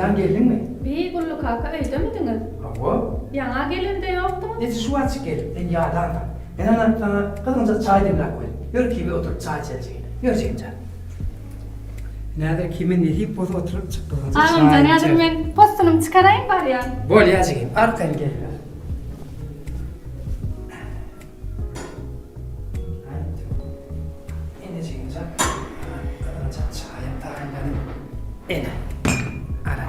Gülcan geldin mi? Bir Gullu kaka öyle miydiniz? Ava. Yana gelin de yoktu mu? Neyse şu açık geldim. Ben yağdan da. Ben sana kızınca çay demlek koydum. Yürü ki bir oturup çay içeceğim. Yürü canım. Nerede kimin yediği pozu oturup çıktı. Anam canım ben postunumu çıkarayım bari ya. Bol yazayım. Arkayım gel. İneceğim canım. Kızınca çayım tayinledim. İne. Ara.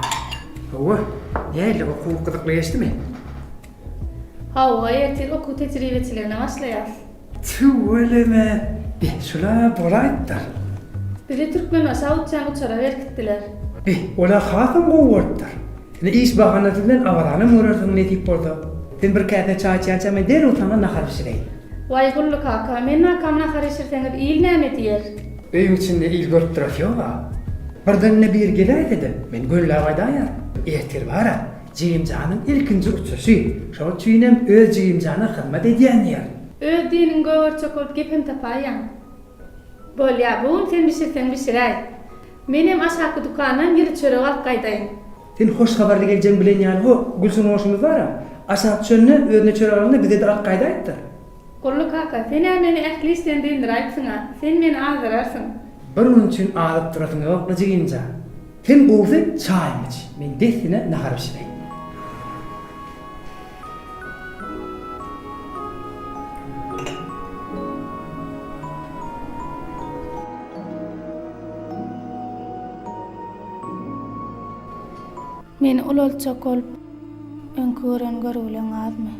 Ava. Nerede o kuğu kıdıklı geçti mi? Hava ertir okul tecrübecilerine başlayar. Tüveleme. Şula bolaytlar. Biri Türkmen aşağı uçağa verkittiler. Ola hatım qoğurtlar. Ne iş bahanatından avaranı uğrardım ne tip orada. Sen bir kayda çay içeceğim ben der utana nahar pişireyim. Vay Gullu kaka, men nakamına karışırsanız iyil neyme diyer. Evin içinde il görüp durak yok ha. Birden ne bir gelay dedim. Ben gölle havayda ayar. Ehtir var ha. Ceyimcanın ilkinci uçuşu. Şu tüynem öz Ceyimcan'a hizmet ediyen yer. Öz dinin gövür çokolup gepin tapayan. Bol ya buğun sen pişirsen pişiray. Menem aşağı dükkandan geri çörek al kaydayım. Sen hoş haberli geleceğim bilen yani o Gülsün hoşumuz var ha. Aşağı çönünü özüne çörek alında bize de ak kayda ettir. Gullu kaka, sen meni ehli işten deyindir ayıpsın ha. Sen meni azdırırsın. Bir onun için ağlıp durasın yok ne Ceyimcan. Sen qoğusun çayım iç. Men desine nahar pişireyim. Meni ulol çokolup önküren görülen azmy.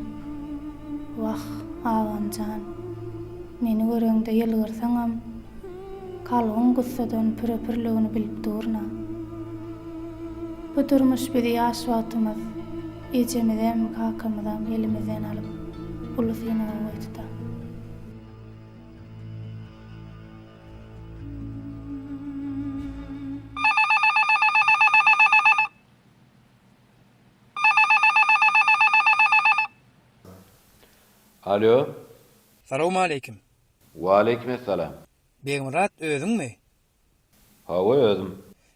Vah awancan. Meni görende yılgırsaňam kalgyň gussadan pürepirligini bilip durna. Bu durmuş bir ýaş wagtymyz ejemizden kakamyzdan elimizden alyp ulusyna goýdyda. Alo. Salamu aleyküm. Wa aleykümselam. Begmurat özüňmi? Hawa özüm.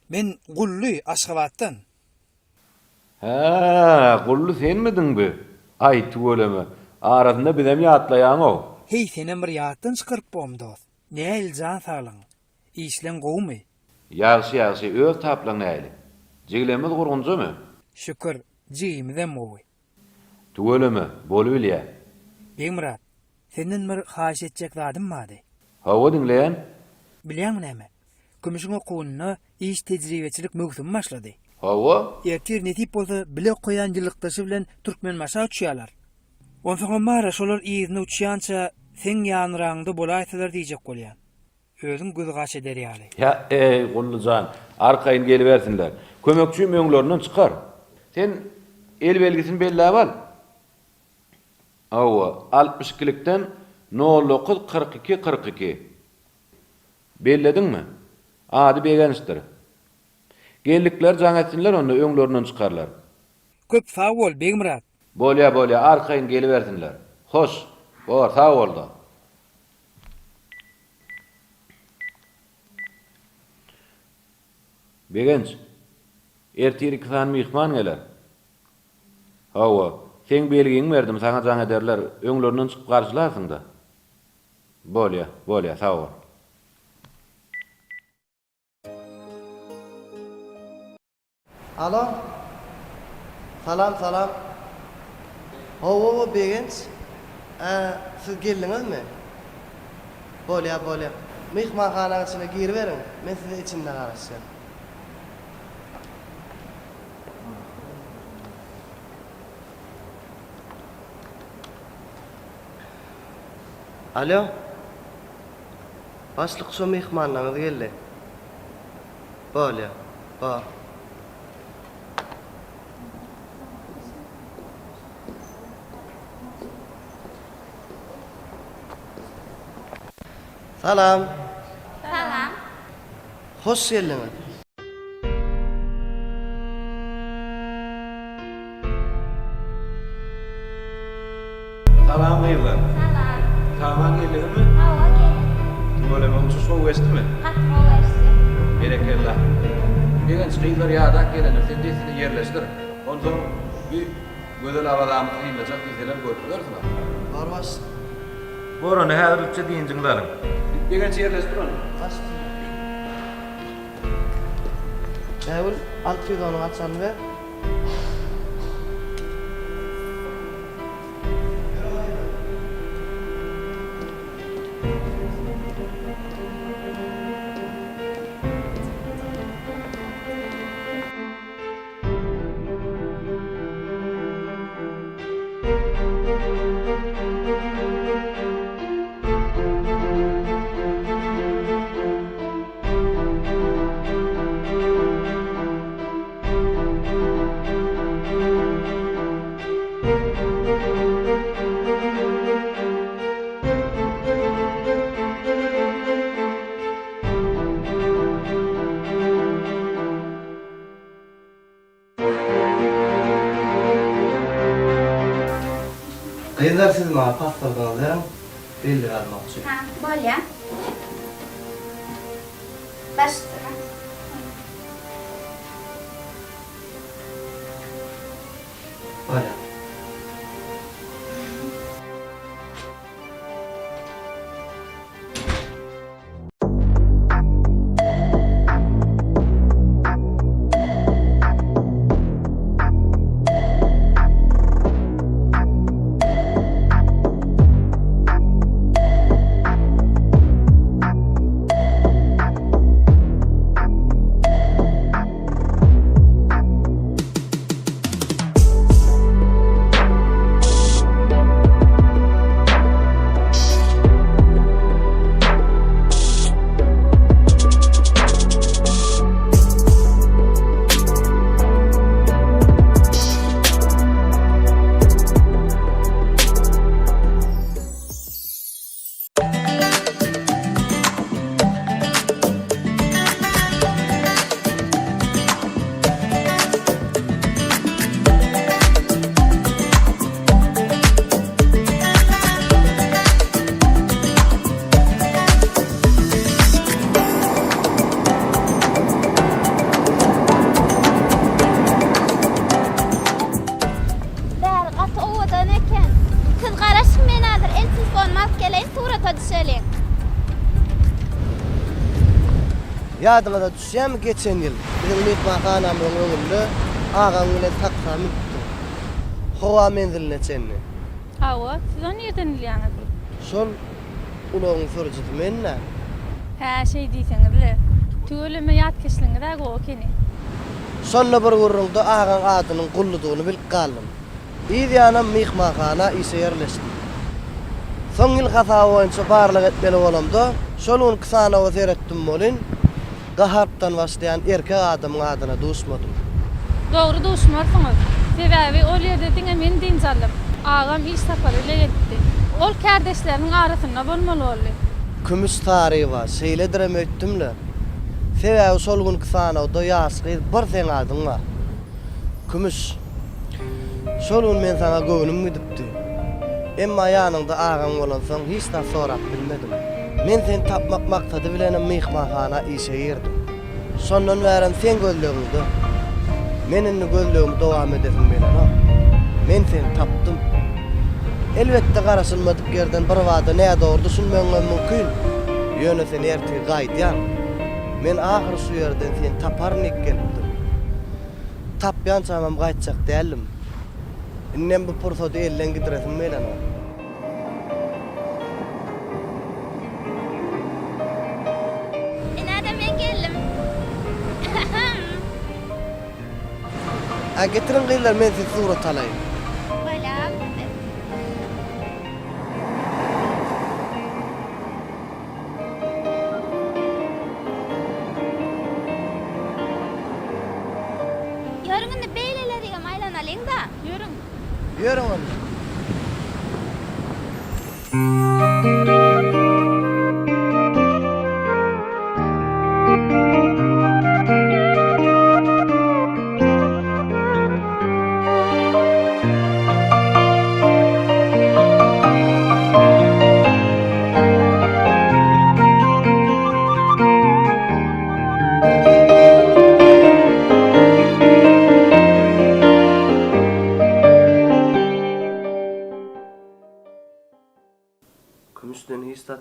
Men Gully Aşgabatdan. Ha, Gullu sen midin bu? Ay tuweleme. Arasynda bizem ýatlaýan o. Hey senem bir ýatdan çykyryp bom dost. Näil jan saglaň? İşlen gowmy? Ýaxşy, öz taplaň näli? Jiglemiz gurgunjamy? Şükür, jyýymyzam owy. Tuweleme, bolup bilýär. Begmurat, senden bir haýyş etjek zadym bardy. Hawa dinleýän? Bilýärmi näme? Gümüşüň okuwyna iş tejribeçilik mögsüm başlady. Hawa? Ertir netip bolsa bile koyan ýylykdaşy bilen türkmen maşa uçýarlar. Onsoň mara şolar ýerine uçýança sen ýanraňda bolaýsalar diýjek bolýan. Özüň göz gaş eder ýaly. Ya Gullujan, arkaýyn gelibersinler. Kömekçi möňlerinden çykar. Sen el belgisini belläp al. Hawa 62-likden 09-42-42. Belledinmi? Ady begenişdir. Geldikler jaňatçylar onu öňlerinden çykarlar. Köp sag bol Begmurat. Bolýa, arkaýyn gelibersinler. Hoş, bor, sag bol da. Begenç, ertiri kısan mihman geler. Hawa, sen belgiň berdim, sana jaň ederler, öňlerinden çykyp garşylarsın da. Bolýa, sag bol. Alo. Salam. Hawa begenç. Siz geldiňizmi? Bolýa. Mehmanxanaň içine giriberiň. Men size içinde garaşýar. Alo. Başlyk şu mehmanlaryňyz geldi. Bolýa. Ba. Salam. Hoş geldiňiz. Salam gıylar. Saman geldin mi? Hava gelin. Böyle mi? Uçuş o geçti mi? Katma versin. Berekellah. Degen çyýlar ýa-da gelenler sen desini yerleşdir. Ondan bir gözel abadamy kıýlacak diýseler görüpdiler. Barbaş. Borany häzir üçe diýinjiňler. Degen yerleşdir onu. Kaç? Eul alt bidonu açan ver. Kızlar siz bana pasportunuzu verin. Bildir almak için. Ha, bolýa. Başla. Öyle. Där gat owadan eken. Kız garaşym men hazır en telefon maskeleýin surata düşelin. Yadıma düşýärmi geçen ýyl. Bizim mehmanxanamyň öňünde ağam bilen taksam tutdy. Howa menziline çenni. Hawa, siz onu nerden bilýäňiz? Şol ulagyň sürjüdi menne. Ha, şey diýseňizle. Tügeleme ýatkeşliňi de go keni. Sonra bir gurrunda ağam adynyň gulludygyny bilip galdym. İdýanam mehmanxana ise yerleşdi. Soň ýyl hasaba boýunça barlyk etmeli bolamda, şoluň kysana seretdim bolin. Gaharpdan başlayan erkek adamın adyna duşmadım. Dogry duşmarsyňyz. Sebäbi ol ýerde diňe men diňjalym. Agam iş saparyla gitdi. Ol kardeşleriň arasynda bolmaly boldy. Kümüs tarihi var, seyledirem öttümle. Sebäbi şol gün kysana da ýaşky bir sen adyn var. Kümüs. Şol gün men sana göwnüm gidipdi. Emma ýanynda agam bolansaň hiç da sorap bilmedim. Men sen tapmak maksady bilen mehmanxana işe girdim. Sondan bären sen gözlegimdi. Menini gözlegim dowam edesim bilen ha. Men sen tapdym. Elbette garaşylmadyk yerden bir wada näde doğru düşünmeňem mümkin. Ýöne sen erti gaýdýan. Men ahir şu yerden sen taparnyk gelipdim. Tapýan çamam gaýtjak dälim. Innem bu pursady elden gidiresim bilen ha. Enäde men geldim. A getirin gıylar men siz surat alayım. Bolýa. Ýörüňinde beýlelerige maýlanalyň da. Ýörüň. Yürü oğlum.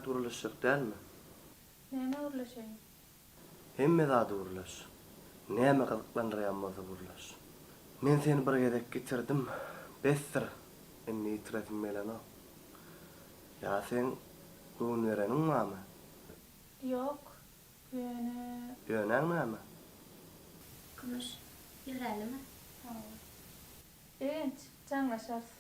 zat uğurlaşacak değil mi? Näme uğurlaşayım? Hemme zat uğurlaş. Näme kılıklandırayan bolsa uğurlaş. Men seni bir gedek getirdim. Bestir. Emmi itiretim melana. Ya sen göwün verenin mami? Yok. Yönen näme? Kumuş, yürälimi? Enç, canlaşarsın.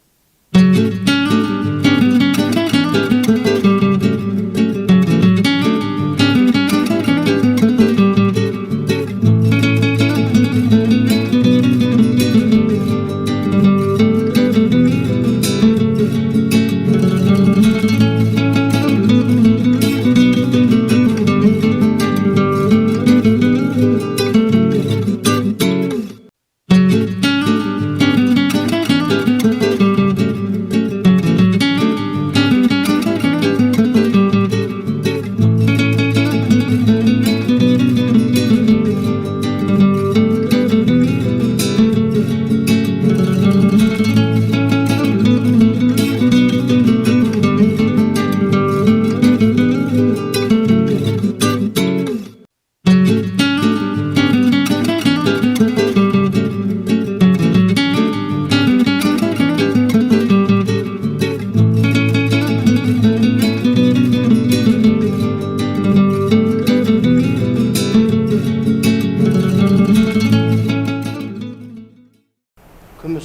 Kumuş.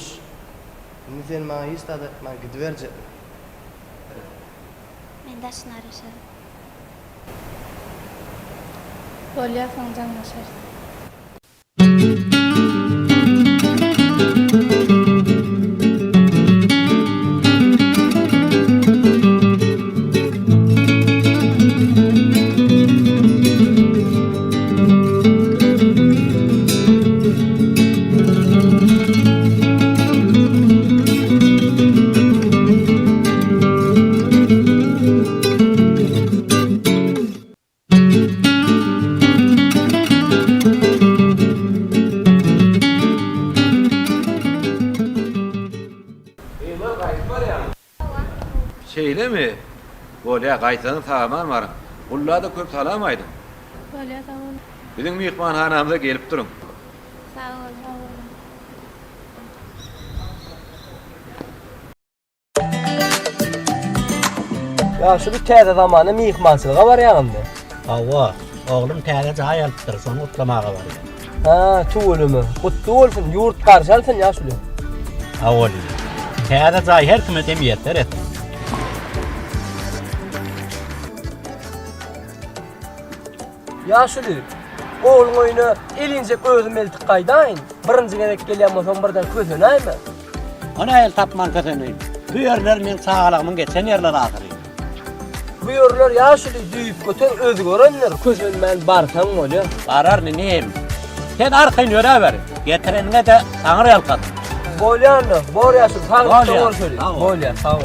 Şimdi sen bana istedi, ben gidiverce. Men daşyn araşarym. Bolýarsaň canlaşarsın. Şeyle mi? Bolya gaýtanyň saman barym. Ulla da köp salamaýdym. Bolýar tamam. Bizim mihmanhanamyza gelip durun. Sağ ol. Ya şu bir täze zamanı mihmansılığa var ýagynda. Hawa, oğlum täze jaý alypdyr, şonu utlamaga bar. Ha, tuğulumu. Kutlu olsun, yurt karşalsın ya şöyle. Awol. Täze jaý her kime demiyetler et. Ya şöyle. Oğlun oyunu elince özüm eltik kaydayn. Birinci gerek gelýän bolsam birden kösenäými? Ona el tapman köseni. Bu yerler men sağlygymyň geçen yerler ahyry. Bu ýerler ya şöyle düýüp götür özü görenler. Kösenmän barsaň bolýar. Barar ninem. Sen arkayn ýöreber. Getirenine de taňry ýalkat. Bolýarmy? Bor ýa şol, taňy Bolýar, doğru söyle. sağ ol. Bolýar, sağ ol.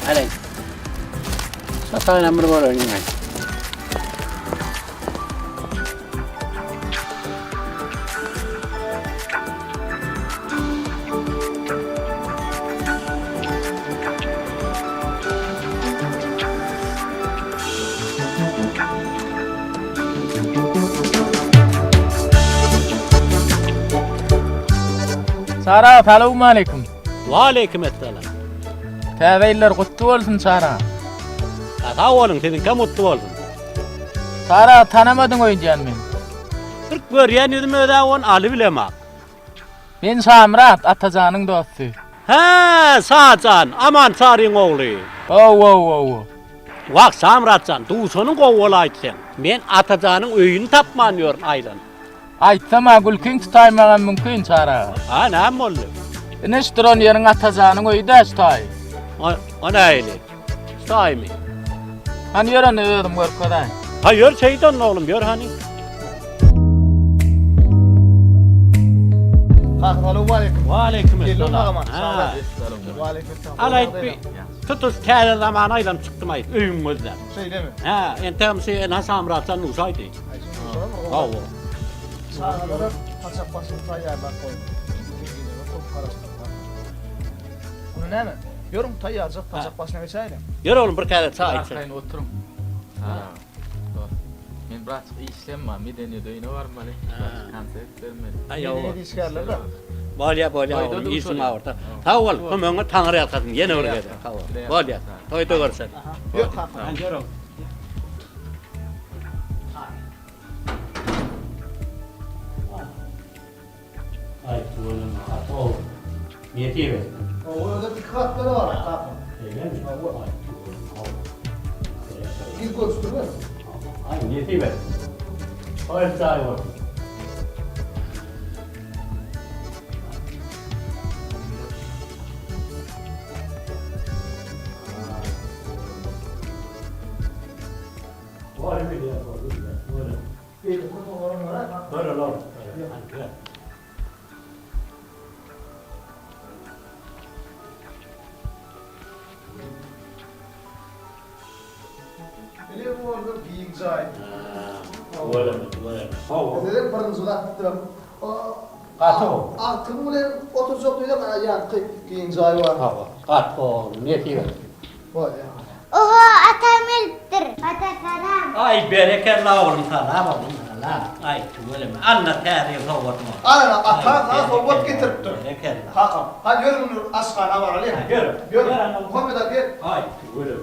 Hadi. Satayla bir var oynayın. Sara, selamun aleyküm. Ve aleykümselam. Täzeýler gutly bolsun Sara. Sağ olun, seninki mutlu olsun. Sara, tanamadyň oýunjan men. Bir görýän ýüzüme de on aly bilemek. Men Samrat, atajanyň dosty. Ha, Sacan, aman saryň ogly. Ow. Wak Samratcan, duýsanyň gowulaýdy sen. Men Atajanyň öýüni tapman ýörün aýlan. Aýtsam, gülkün tutaýmagan mümkin Sara. Ha, näme boldy? Neşdiron ýeriň atajanyň öýünde ştaý. Ona öyle. Saýmy. Hani ýören öýdüm görkezäň. Ha, ýör şeytan oğlum, ýör hani. Assalamu alaykum. Wa aleyküm Gelin selam. ağam. Ha. Wa alaykum selam. Alayt bir tutus täällä zaman aylam çıktım ayt öyüňizden. Söyle mi? Ha, entem şey nasam ratsan usaydı. Hawa. Sağlara da kaçak basın tayyarlar koydum. Çok karıştırdım. Bunu ne mi? Yorum tayyarcak kaçak basına geçelim. Yer oğlum bir kere çay içsin. Bakayın oturum. Ha. Doğru. Men biraz işlem var. Medeni döyüne var mı? Konsept vermedi. Ayo. Ne dişkerler de. Bolya Toyda oğlum dur isim şöyle. ağırta. Tavol, kömöňe taňyr ýatkadyn, ýene Şöyle örgedi. yapsın, Tavol. şöyle yapsın. Bolya. Toyda görsen. Yok kanka. Ha, yer oğlum. Ay, tuvalın atol. Niye ver? Orada dikkatleri var kanka. Öyle mi? Bir gösterme. Ay, niye ver? Ay, çay var. Var mı ya? Var. Bir fotoğrafım var ha. Böyle lan. Biliyor musun orada bir cay. Böyle mi? Böyle mi? Hava. Dedim paranızı kattırım. Katı o. Altın ulan otur da bana yankı bir cay var. Hava. Katı o. Niye diyor? Vay ya. Oho atam eldir. Ata salam. Ay berekallah oğlum sana oğlum sana. Ay böyle mi? Anla tarihi hava. Ana ata sohbet getirttir. Berekallah. Hakan. Hadi yürü bunu askana var Ali. Yürü. Yürü. Muhammed abi gel. Ay böyle mi?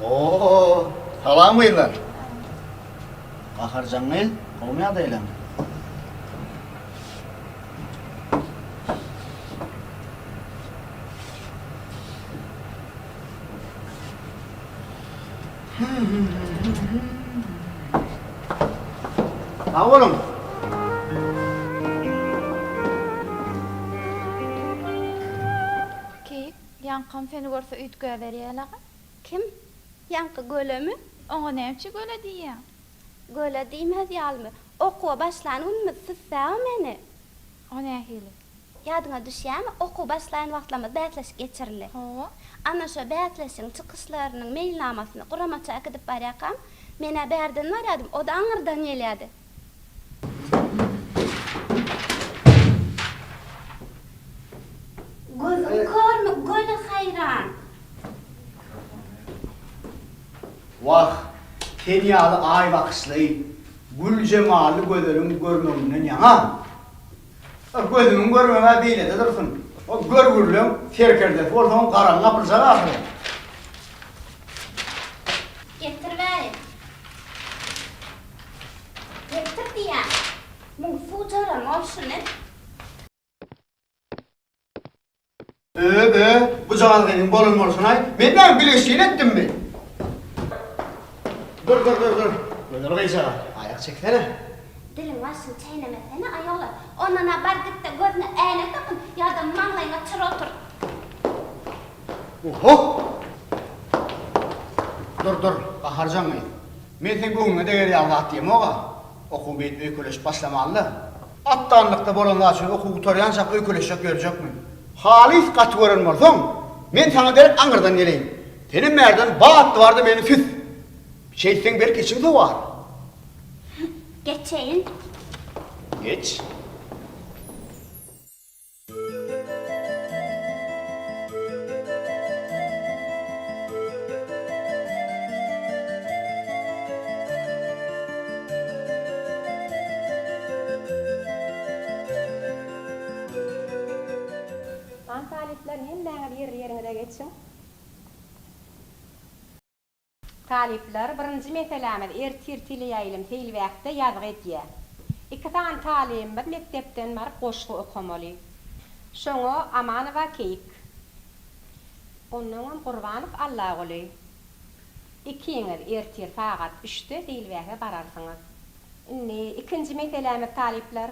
Oo, salam buyurlar. Kaharcan el, olmaya da eylem. Ha oğlum. Ki yankam seni görse ütgö berýärler. Kim? Yankı göle mi? Oňa näçe göle diýär? Göle diýmez ýalmy. Okuwa başlanýarmy siz sağ meni? O nähili? Yadyňa düşýärmi? Okuw başlaýan wagtlama bätleşik geçirildi. Ho. Ana şo bätleşiň çykyşlarynyň meýilnamasyny guramaça akıdyp barýakam. Mene berden barýadym, o da aňyrdan gelýärdi. Gözüm körmü? Göle hayran. Vah, Kenyalı ay bakışlı, gül cemalı gözlerim görmemden yana. Gözümün görmeme beyle de dursun. O görgürlüğüm terkerde, ortadan karanlığa pırsağı ahire. Getir bäri. Getir diýär. Muň suw jaran olşuny. Bu cavalgının bolun olsun ay. Ben de bileşiğin ettim mi? Dur. Gözler kıysa. Ayak çeksene. Dilin başyny çeýnemesene aýolar. Ondan bar gitde gözüne äne takyn, ýa-da maňlaýyna çyr otur. Oho! Dur, harcamayın. Men sen bugün de geri Allah diyeyim oğa. Oku bir öyküleş başlamalı. Attanlıkta bolanlar için oku utaryansak öyküleşecek görecek mi? Halis katı öğrenmezsen, men sana derek Ankara'dan geleyim. Senin merdan bağıttı vardı beni süs. Şey sen belki içinde var. Geçeyin. Geç. hemmäňe ýerine geçiň. Talipler birinji meselämiz ertirtili ýaýlym teýil wagtda ýazyk edýär. Iki tane talim bir mektepden baryp goşgy okumaly. Şoňa Amanowa Keyik. Ondan Gurbanow Allagoly. İkiňiz ertir fagat 3-de teýil wagtda bararsyňyz. Inni ikinji meselämiz talipler.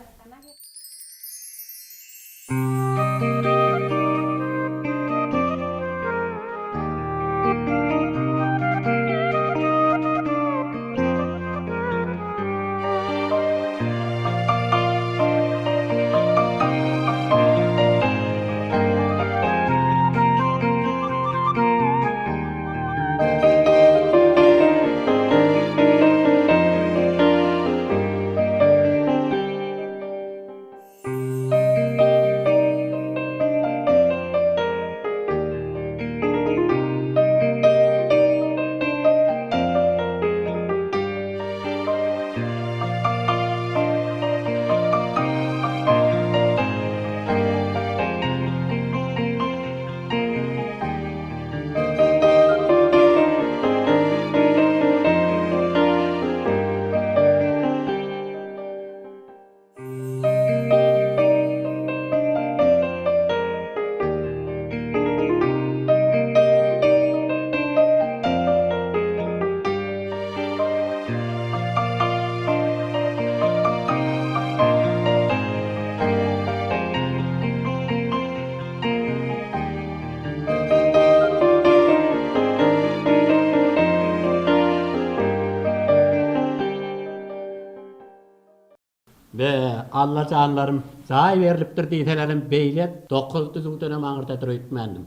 Be Allah canlarım zaý berilipdir diýselerim beýle 900 dönem aňyrda durýtmandım.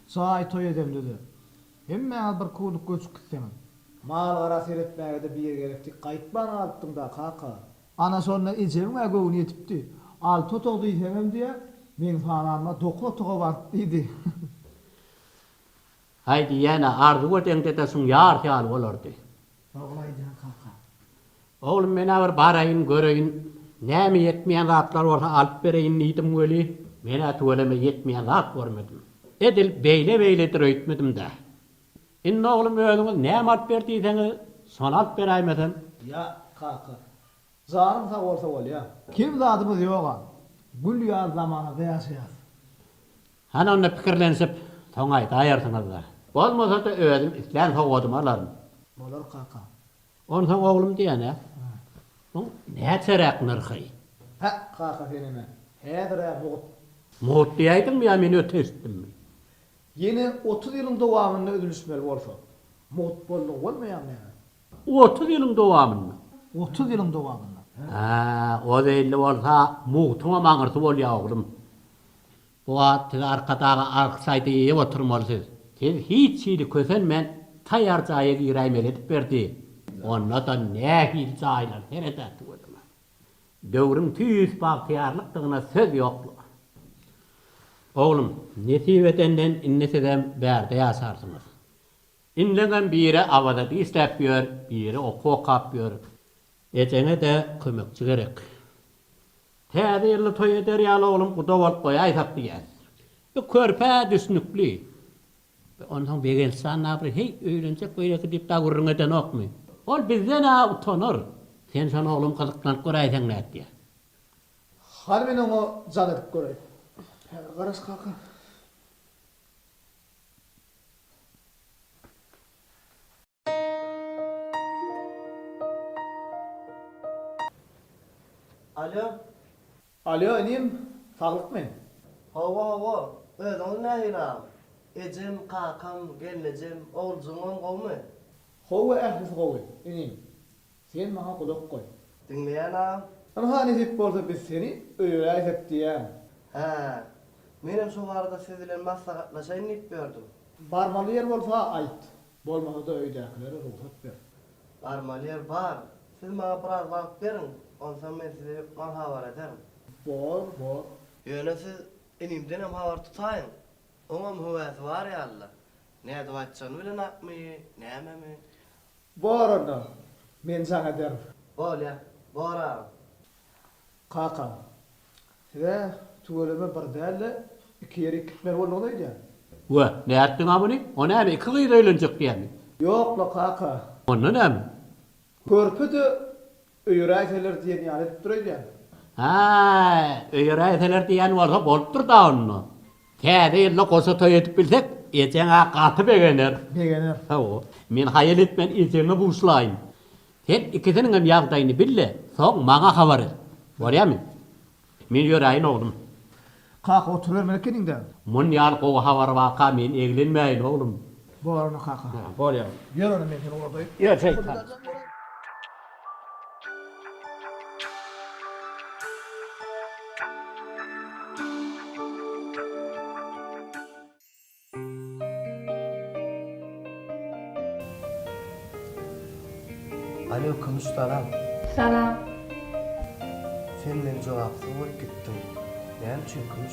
Saý toý edem dedi. Hemmäňiz bir kuluk göçüp gitseňiz. Mal gara seretmäge de bir gerekdik. Gaýtman alypdyň da kaka. Ana sonra ejeme göwün ýetipdi. Al totok diýsem diýe men fanama dokla toga barp diýdi. Haydi ýene ardy göteňde de şoň ýar ýal bolardy. Oglaýdan kaka. Oğlum mena bir barayın göreyin. Näme yetmeýän zatlar bolsa alyp bereýin diýdim göli. Mena tuweleme yetmeýän zat görmedim. Edil beýle durýtmedim da. Inne oğlum özüňiz näme alyp berdiýseňiz, şonu alyp beräýmesem. Ya kaka. Zarym sag bolsa bol ya. Kim zadymyz ýoga? Gül ýaz zamanynda ýaşaýar. Hana onda pikirlensip, toňaý daýarsyňyz da. Bolmasa da özüm islen sowadym alarym. Bolar kaka. Ondan oğlum diýene. Bu näçerek nyrky? Ha kaka seneme. Häzir bugut. Muhut diýdim ýa meni ötesdim. Yeni 30 ýylyň dowamynda ödülüşmeli bolsa. Muhut boldy bolmaýan näme? 30 ýylyň dowamynda. 30 ýylyň dowamynda. Ha, o değilli bolsa muhtuma maňyrty bolýa oglum. Bu atly arkadaga arksaydy ýep oturmalysy. Siz hiç şeýle kösenmen taýar jaýa giräýmeli edip berdi. Onda da nähil jaýlar teredat boldy. Döwrüň tüýs bagtyarlykdygyna söz ýoklu. Oglum, nesibetenden inneseden bärde ýaşarsyňyz. Inlegen biri awada isläp ýör, biri okap ýör. Eçeňe de kömekçi gerek. Täze ýyly toý eder ýaly oglum guda bolup goýaýsak diýär. Bu körpä düşnükli. Ondan begelsan nabry hey öýlenjek goýrak diýip dagurryň eden okmy. Ol bizden utanır. Sen şonu oglum kızyklanıp goraýsaň näde? Hal men onu janyp goraýyn. Garaş kaka. Alo. Alo enim, saglyk men. Hawa. Özüň nähilem? Ejim, kakam, gelnejem, oğulcuğum gowmy? Hawa ählis gowy, enim. Sen maňa kulak goý. Dinleýänam. Ana nesip bolsa biz seni öýräýsek diýär. Ha. Menem şu arada sizilen maslahatlaşaýyn diýip berdim. Barmaly ýer bolsa aýt. Bolmasa da öýdäkilere ruhsat ber. Barmaly ýer bar. Siz maňa biraz wagt beriň. Ondan men sizi mal habar ederim. Bor. Ýöne siz enimden hem habar tutaýyn. Oňam höwäsi bar ýaly. Näde waçjany bilen akmy, näme? Bor onda. Men sana ederim. Bolýa, bora. Kaka. Size tuweleme bir dälle 2 ýere gitmeli bolmaly. Ve ne ettin amını? O ne mi? 2 gyýra öýlenjek diýämi? Yok la kaka. Onu ne mi? Körpü de öýräýteler diýen ýaly edip durýar. Ha, öýräýteler diýen bolsa bolup dur da onu. Täze ýylla goşa toý edip bilsek, ejeňe gaty begener. Begener. Ha o. Men hayal etmen ejeňe buşlaýyn. Sen ikisinin hem ýagdaýyny bille, soň maňa habar et. Bolýarmy? Men ýöräýin oglum. Kaka otur vermelikiň de. Mun ýal gowy habar waka men eglenmäýin oglum. Bolarny kaka. Bolýar. Ýör onu men seni orada. Ýör çek. Alo Kümüş salam. Salam. Senden jogapsy bolup gitdim. Näme üçin Kümüş?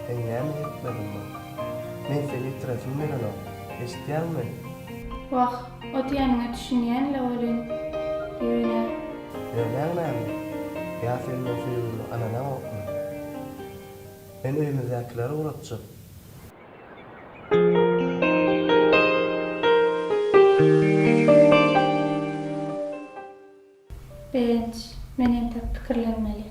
Sen näme etmedin? Men seni itirafym bilen eşitýärmi? Wah, o diýeniňe düşünýänle bolyn. Ýöne. Näme? Ya sen men seni anana okma. Ben öýümizdekileri uratjak. Benç, menem de pikirlenmeli.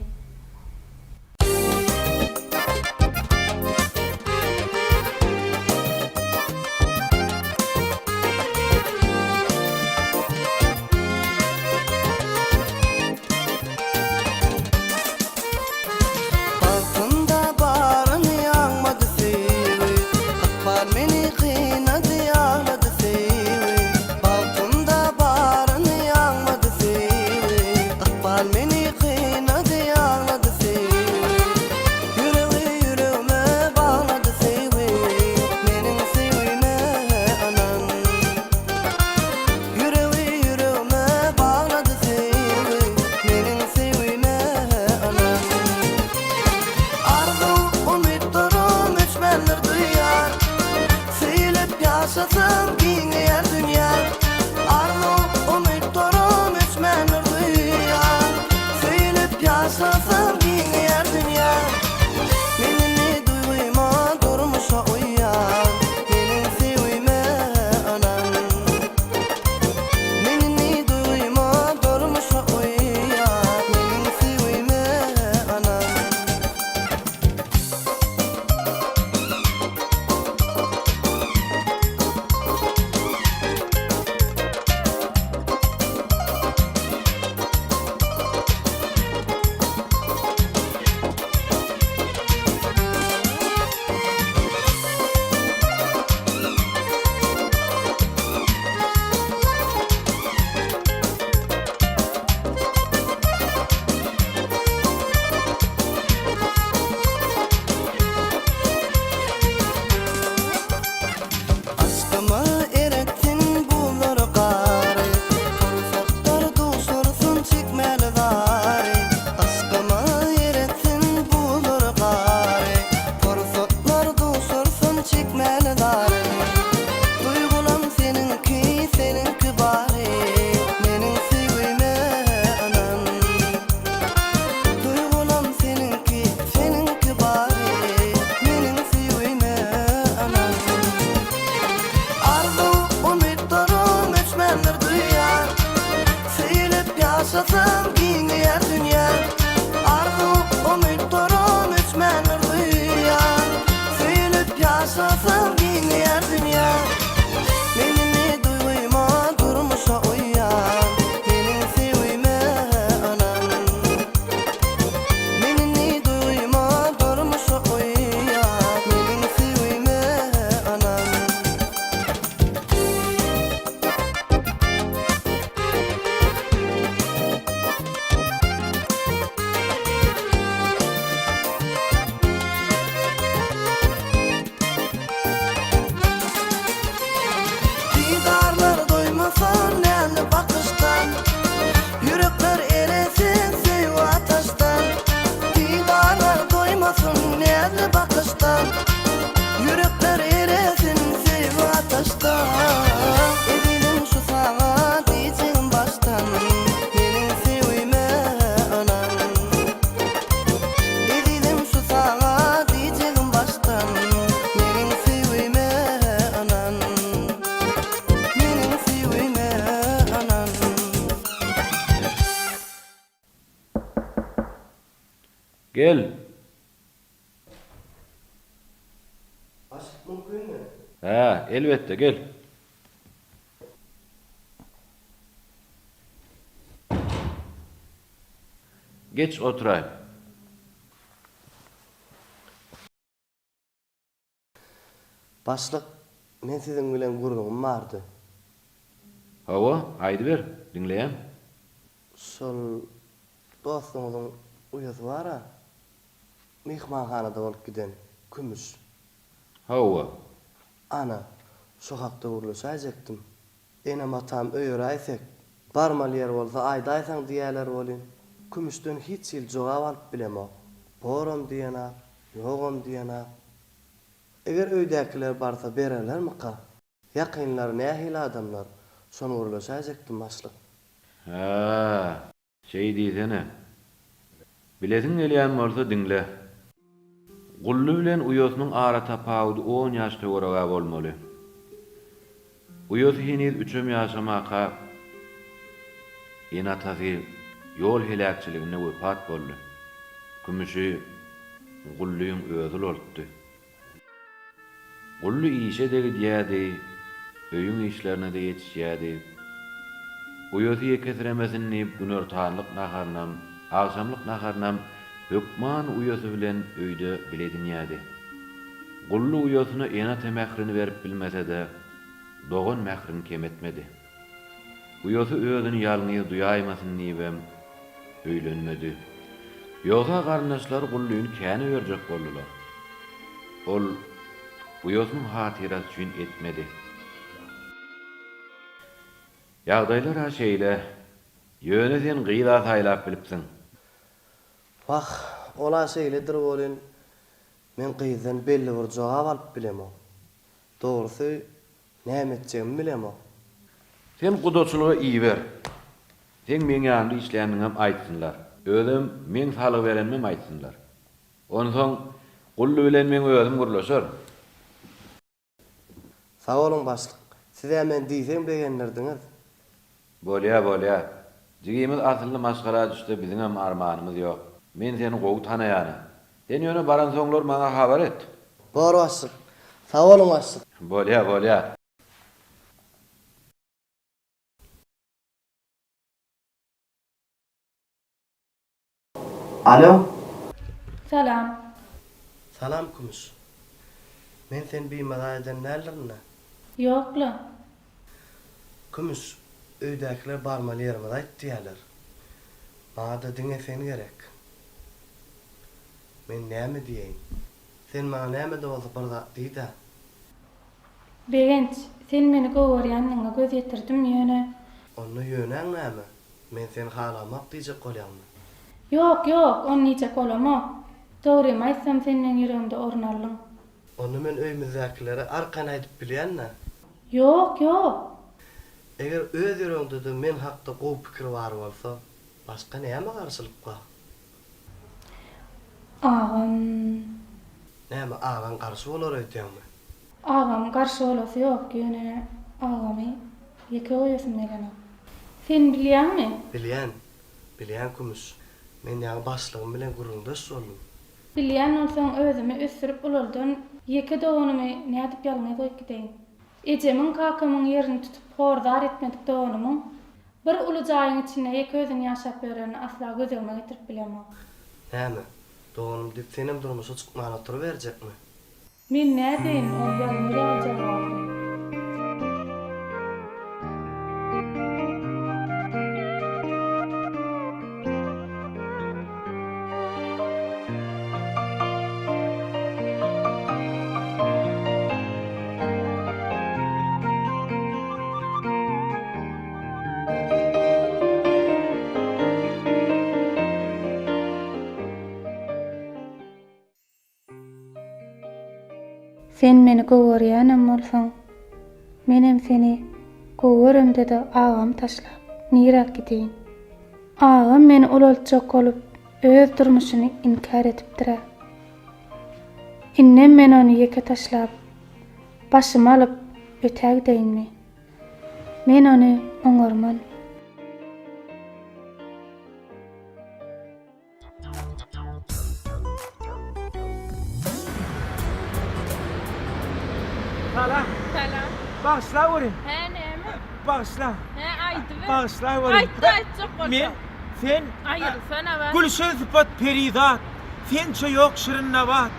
Altında barın yanmadı Gel. Aşk mümkün mü? Ha, elbette gel. Geç oturayım. Başlık, men sizin bilen gurulum vardı. Hawa, aýdy ber, dinleýän. Şol dostumyň uýasy bara. Mihmanhanada bolup giden Kümüş. Hawa. Ana, şu hakda urlaşajakdym. Enem atam öýür aýsek, barmal yer bolsa aýda aýsaň diýerler bolyn. Kümüşden hiç ýyl jogap alyp bilemok. Boram diýene, ýogam diýene. Eger öýdäkiler barsa bererlermi-ka? Ýakynlar nähil adamlar, şonu urlaşajakdym başlyk. Ha, şey diýsene. Bilesin gelýän bolsa dinle. Gullu bilen uýosynyň ara tapawdy 10 ýaş töwerega bolmaly. Uýos hiniz 3 ýaşamaka ýene tazy ýol helakçylygyna wepat boldy. Kümüşi Gulluýyň özü bolupdy. Gullu işe de gidýärdi, öýüň işlerine de ýetişýärdi. Uýosy ýekesiremesini gün ortalyk naharnam, agşamlyk naharnam hökman uýosy bilen öýde biledinýärdi. Gullu uýosyna ýene temährini berip bilmese de, dogan mährini kemetmedi. Uýosy özüni ýalňyz duýaýmasyn diýip öýlenmedi. Ýogsa garnaşlar Gulluýyny käne berjek boldular. Ol uýosynyň hatyrasy üçin etmedi. Ýagdaýlar ha şeýle, ýöne sen gyýda saýlap bilipsiň. Wah, ola şeýledir bolyn. Men gyýdan belli bir jogap alyp bilemok. Dogrusy näme etjegimi bilemok. Sen gudoçylygy iyi ber. Sen meň ýanymda işleýändiňi hem aýtsynlar. Özüm men salyk berenmem aýtsynlar. Onsoň Gullu bilen men özüm gurlaşar. Sag bolun başlyk. Siz hemen diýsem begenlerdiňiz. Bolýa. Jigimiz asly maşgara düşdi, biziň hem armanymyz ýok. Men seni gowy tanaýany. Sen ýöne baran soňlar maňa habar et. Bar başlyk. Sag bolun başlyk. Bolýa. Alo. Salam. Salam Kümüş. Men sen biýmeden nälerine? Ýokla. Kümüş, öýdäkiler barmaly ýerime aýtdylar. Maňa da diňe sen gerek. Men näme diýeň? Sen maňa näme de bolsa bir zat diýdi. Begenç, sen meni gowurýanyňa göz ýetirdim ýöne. Onu ýönen näme? Men sen halamak diýjek bolýarmy? Ýok, on nice bolama. Dogry aýtsam senden ýüregimde orun aldyň. Onu men öýümizdekileri arkan aýdyp bilýänmi? Ýok. Eger öz ýüreginde de men hakda gowy pikir bar bolsa, başga näme garşylykka? Agam. Näme agan garşy bolar öýdýärmi? Agam garşy bolasy ýok ýöne agamy ýeke oýasym gelene. Sen bilýärmi? Bilýän Kümüş. Men ýa başlygym bilen guruldaş boldum. Bilýän bolsaň özümi ösürip ulaldan ýeke doganymy nädip ýalňyz goýup gideň. Ejemiň kakamyň ýerini tutup hordar etmedik doganymyň bir uly jaýyň içinde ýeke özüň ýaşap bereni asla gözüme getirip bilemok. Näme? Doganym dip senem durmuşa çykmana oturup berjekmi? Men nädeýin o ýalňyz jogap. Sen meni gowurýanym bolsaň, menem seni gowurym dedi agam taşlap. Nirak gideň. Agam meni ulaltjak bolup öz durmuşyny inkar etipdir. Innem men onu ýeke taşlap başymy alyp ötäg deýinmi? Men onu oňarman. Hala, Salam. bağışla uğrayın. He nemi? Bağışla. He aydı. Bağışla uğrayın. Aydı çok oldu. Men, sen, Ayrılsana var. Gülşen sıfat peridat, sen çok şirin nevat.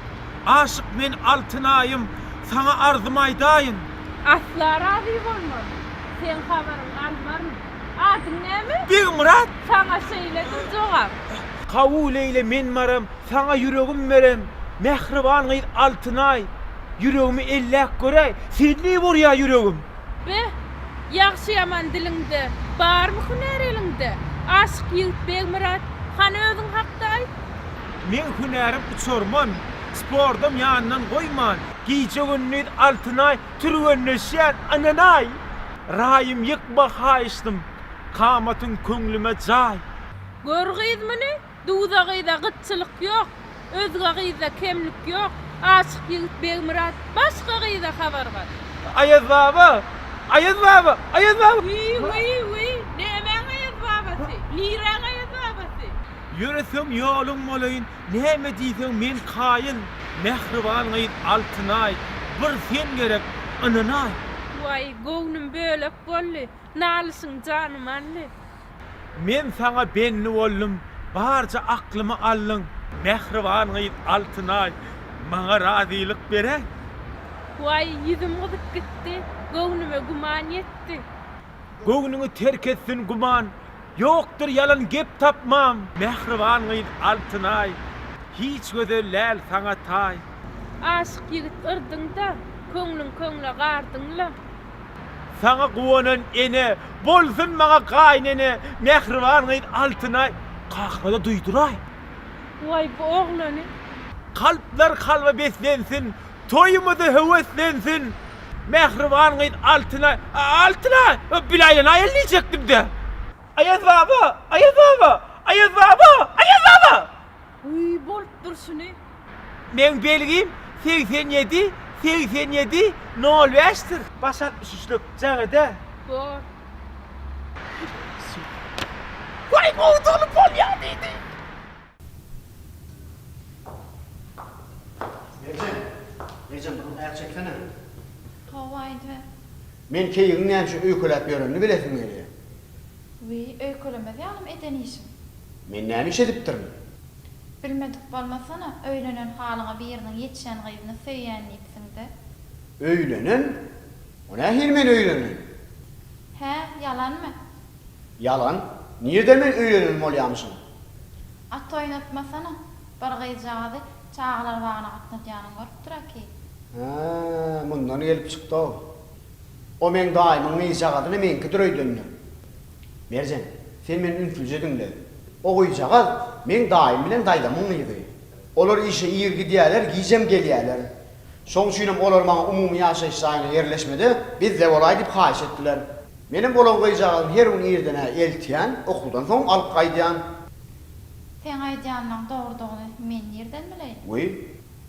Aşık men altınayım, sana arzum aydayın. Asla razı olmadı. Sen haberin almar mı? Adın nemi? Bir Murat, Sana söyledim cevap. kavul eyle men varım, sana yüreğim verem. Mehriban gıyt altınay, yüreğimi ellek görey. Sen ne var ya yüreğim? Be, yaxşı yaman dilinde, bar mı hüner elinde? Aşk yiğit bey Murat, han özün haktay. Men hünerim uçorman, spordum yanından koyman. Giyce günlüğün altınay, türgünlü şen ananay. Rahim yıkma haiştim, kamatın könlüme cay. Görgüyüz mini, dudagıyda gıtçılık yok, özgagıyda kemlik yok. Aşk yiğit bey Murat, başka gıyda haber var. Ayaz baba, Ayaz baba, Ayaz baba. Wi, ne hemen ayaz babası, liran ayaz babası. Yürüsüm yolum olayın, neme diysen men kayın. Mehriban gıyt altınay, bir sen gerek ananay. Vay, gownum bölek bolli, nalısın canım anne. Men sana benli oldum, barca aklımı allın. Mehriban gıyt altınay, bana razıylık bere. Vay, yüzüm olup gitti, gownuma guman yetti. Göğnünü terk etsin guman, yoktur yalan gep tapmam. Mehriban gıyt altınay, hiç gözeller sana tay. Aşk yigit ırdın da, köňlüň gardynla. Sana kuvanan ene, bolsun bana kaynene. Mehriban gıyt altınay, kahvada duyduray. Vay, bu oğlanı. Kalpler kalba beslensin, toyumuzu heveslensin. Mehriban gıyt altınay, altınay, bilayla ayarlayacaktım da. Ayaz baba, Ayaz baba, Ayaz baba, Ayaz baba. Uy, bolup dursun. Men belgim 87, 87, 05'tir. Baş 63'lük canıda. Bol. Vay kovduğunu bol ya dedi. Necem, bunu ayak çeksene. Kovaydı. Men keyin näçe öýkelep ýörünni bilesim gelýär. Wi, öýkelemez ýalym eden işim. Men näme iş edipdirim? Bilmedik bolmasana, öýlenen halyňa biriniň ýetişen gyzyny söýýänliksiňde. Öýlenen? O nähir men öýlenen? He, yalanmy? Yalan. Niýede men öýlenen bolýamyşym? At oýnatmasana. Bir gyjady çağlar wagana gatnatýanyň görüp duraki. Ha, mundan gelip çykdy o. O men daýymyň myjagadyny menki duröýdünni. Merjen, sen meni ünfülje dinle. O gyjagaz men daýym bilen daýdamyň ýygy. Olar işe ýyr gidýärler, gijem gelýärler. Şoň üçin olar maňa umumy ýaşaýyş saýyna ýerleşmedi. Biz de bolay diýip haýyş etdiler. Menim bolan gyjagym her gün ýerdene eltýän, okuldan soň alyp gaýdýan. Sen aýdýanyň dogrudygyny men ýerden bileýin. Oy,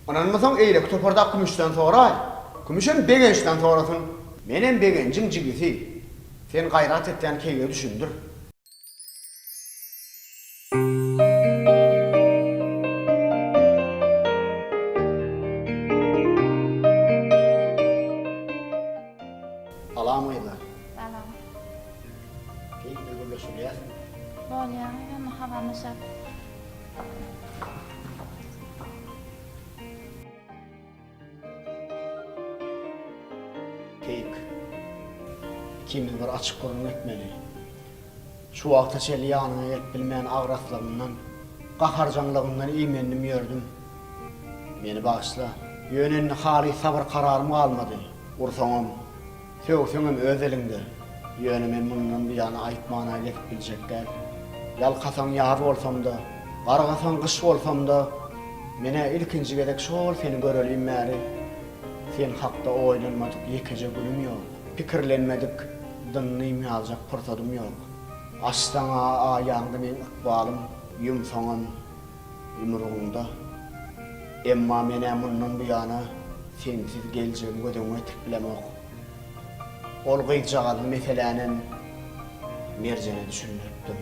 ananmasaň eýlek topardak kümüşden sonra, kümüşen begençden sonrasyn. Menem begenciň jigisi. Sen gaýrat etýän keýge düşündir. Salam aýlar. Salam. Keýke görüşýär. Bolýar, ýa-da habarlaşap. Keyik. Kimdir bir açık görün etmeli. Şu wagta çeli ýanyna gelip bilmeýän agratlarymdan, gaharjanlygymdan iýmendim ýördüm. Meni bağışla. Ýönenni hali sabır kararym almady. Ursaňam, söwseňem öz elinde. Ýöne men mundan bir ýana aýtmana gelip biljekler. Ýalkasaň ýar bolsam da, gargasaň gyş bolsam da, mene ilkinji gerek şol seni görelim märi. Sen hakda oýlanmadyk ýekeje günüm ýok. Pikirlenmedik, dynnym ýaljak pyrsadym ýok. Aştaňa aýaňda men ykbalym, ýumsaňam ýumruğunda. Emma mene mundan bu ýana sensiz geljegim gödüňe tiplemok. Ol gyjagaly meselenen merjene düşündirdim.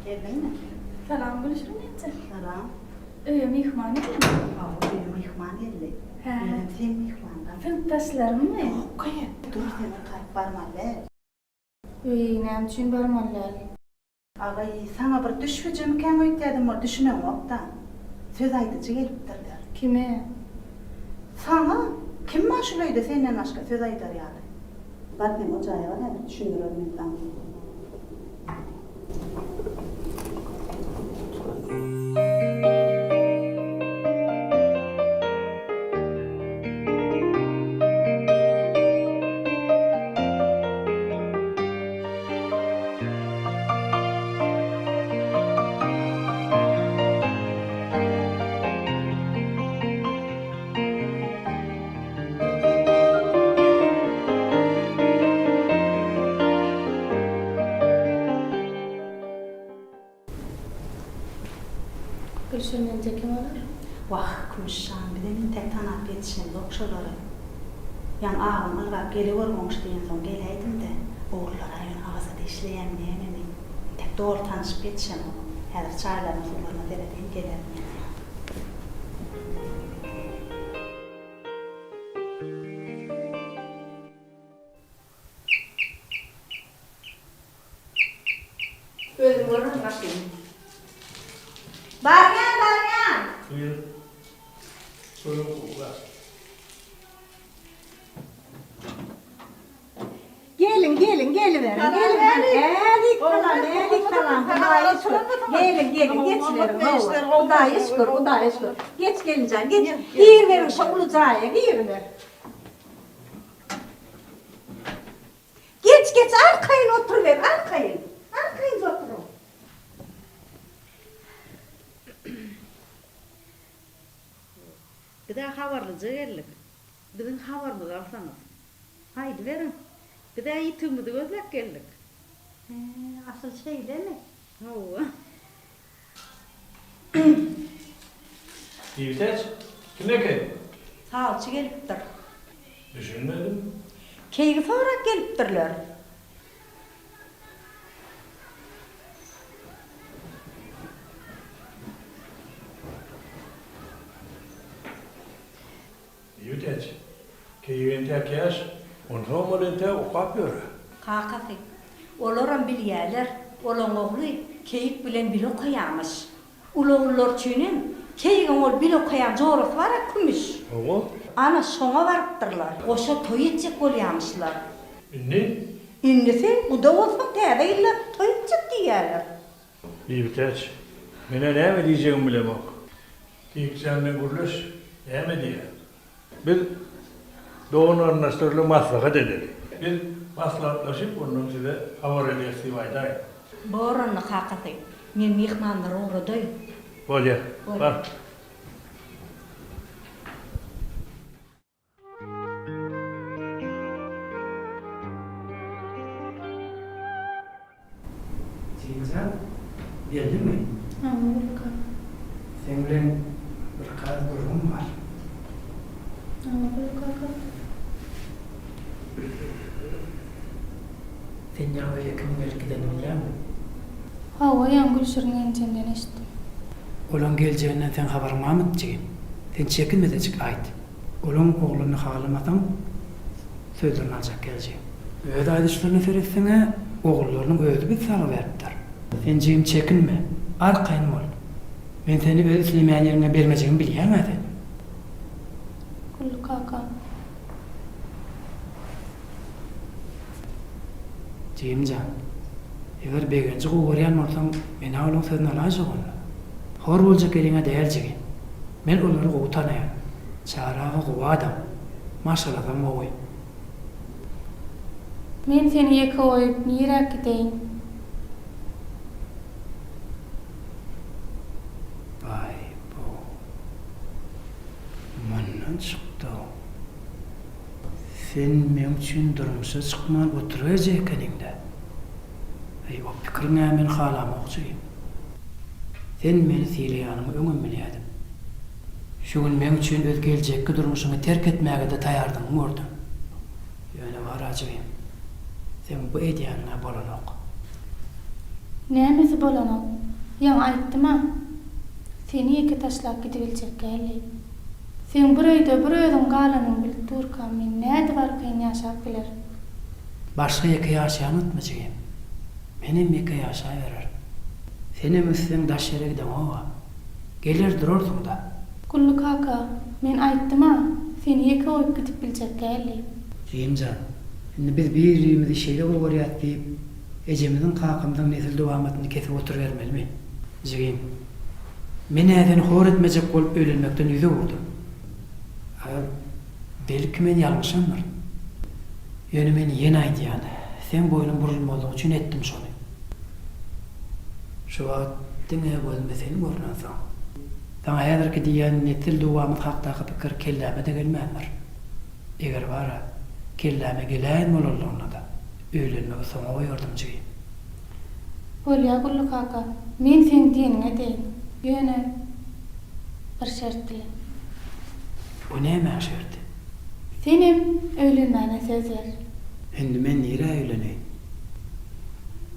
Geldinmi? Salam buluşur nece? Salam. Öýe mihman edin. Awa mihman elli. Sen mihmanda. Sınıfdaşlarım mı? Kayet. Dur seni kayıp barmalı. Näme üçin barmalar? Agay sana bir düşücüm kan öýtdim ol düşünem okda. Söz aýdyjy gelipdirler. Kime? Sana kim maşulaydı senden başka söz aýdar ýaly. Batnem o jaýa var hadi düşündürür men. Gülşen nece kim olur? Wah, kümüşşan bilen tek tanap yetişen dokşolary. Yan ağam ılgap gelibermoňş diýen soň gelýdim-de, oğullar aýan ağza işleýän näme tek dogry tanışyp yetişen ol. Häzir çaýlaryň sularına dereden gelerdim. Özüm görürüm başlayayım. Baryan! Buyur. Sorun var. Gelin geliverin. Elik falan. Gelin geçiverin. Udayı şükür. Geç gelince geç. Gir verin şokulucaya gir ver. Geç arkayın oturuver arkayın. Arkayın oturun. Bir daha havarlıca geldik. Bizim havarımızı alsanız. Haydi verin. Bir daha yitimizi gözlep geldik. Asıl şey değil mi? Hava. Yivteç, kime ki? Sağolçu gelipdir. Düşünmedim. Keygi sorak gelipdirler. Yivteç, keyivente yaş, ondan molente okap yürü. Kakası. Olaram bilýärler. Olan oğlu keyik bilen bil okaýarmyş. Uluglar çünin keyigiň ol bil okaýan jorus bar kümüş. Oğul? Ana şoňa barypdyrlar. Oşa toý etjek bolýarmyşlar. Innisi bu da bolsa täze illa toý etjek diýerler. Yivteç, mene näme diýjegim bilemok. Keyikçanly gurluş, näme diýer? Biz doğun ornaştırılı maslahat edelim. Biz maslahatlaşıp onun size havar edesi vaydayım. Boranny kakasy. Men mihmanlar uğraday. Bolya, var. Cincan, geldin mi? Amerika. Sen bilen bir kaz durum var. Amerika. Sen ýa-da ýekim belgiden bilýärmi? Hawa ýan Gülşir'in ençenden eşitdim. Olan geljegиnden sen habaryňamy etjegin. Sen çekinmedejik aýt. Olan ogluny halamasaň sözlerini aljak geljek. Öýde aýdyşlaryny seretseňe oglullaryň özü bir saly beripdir. Sen jegim çekinme, arkaýyn bol. Men seni öz islemeýän ýerine bermejegimi bilýärmi sen? Kullu kaka. Cemcan, eger begenci gowuryan bolsaň, men awlaň sözüni alajagyn. Hor boljak eliňe däljegi. Men olary gowtanaýan. Çaraga gowadam. Maşallah mowy. Men seni ýeke oýup niýeräk gideýin? Vay bu. Mandan çykdy. Sen men üçin durmuşa çykman oturajak ekeniňde. Ey, o pikiriňe men halamokçuýym. Sen meni siýleýäniňi öňüm bilýärdim. Şu gün men üçin öz geljekki durmuşyňy terk etmäge de taýardyň gördüm. Ýöne barajyň. Sen bu edýänine bolanok. Nämesi bolanyp? Ýa aýtdyma? Seni ýeke taşlap gidibiljek geldi. Sen bir öýde bir özüň galanyň bilip durkan men näde barkyn ýaşap biler. Başga ýeke ýaşaýan unutmajygym. Menem ýeke ýaşaýberer. Seni müslüm daş ýere gidem owa. Gelir dururduň da. Kullu kaka, men aýtdyma? Seni ýeke oýup gidip biljek geldi. Jimjan, indi biz bir-birimizi şeýle gowurýat diýip, ejemizin kakamdan nesil dowamatyny kesip oturuvermelimi? Jigim, men äden hor etmejek bolup öýlenmekden ýüze gurdum. Belki men ýalňyşamdyr. Ýöne meni ýene aýdýan, sen boýnum burulmalyk üçin etdim şonu. Şu wagt diňe bolmasyn görnäň. Taňa häzirki diýen nesil dowamaty hakdaky pikir kelläme de gelmäýär. Eger bara kelläme gelen bolanlarna da öýlenmegi soňa goýardymjy. Bolýa kullu kaka, men sen diýeniňe deýin. Ýöne bir şert bilen. O näme şerti? Senem öýlenmäne söz ber. Endi men nire öýleneyim?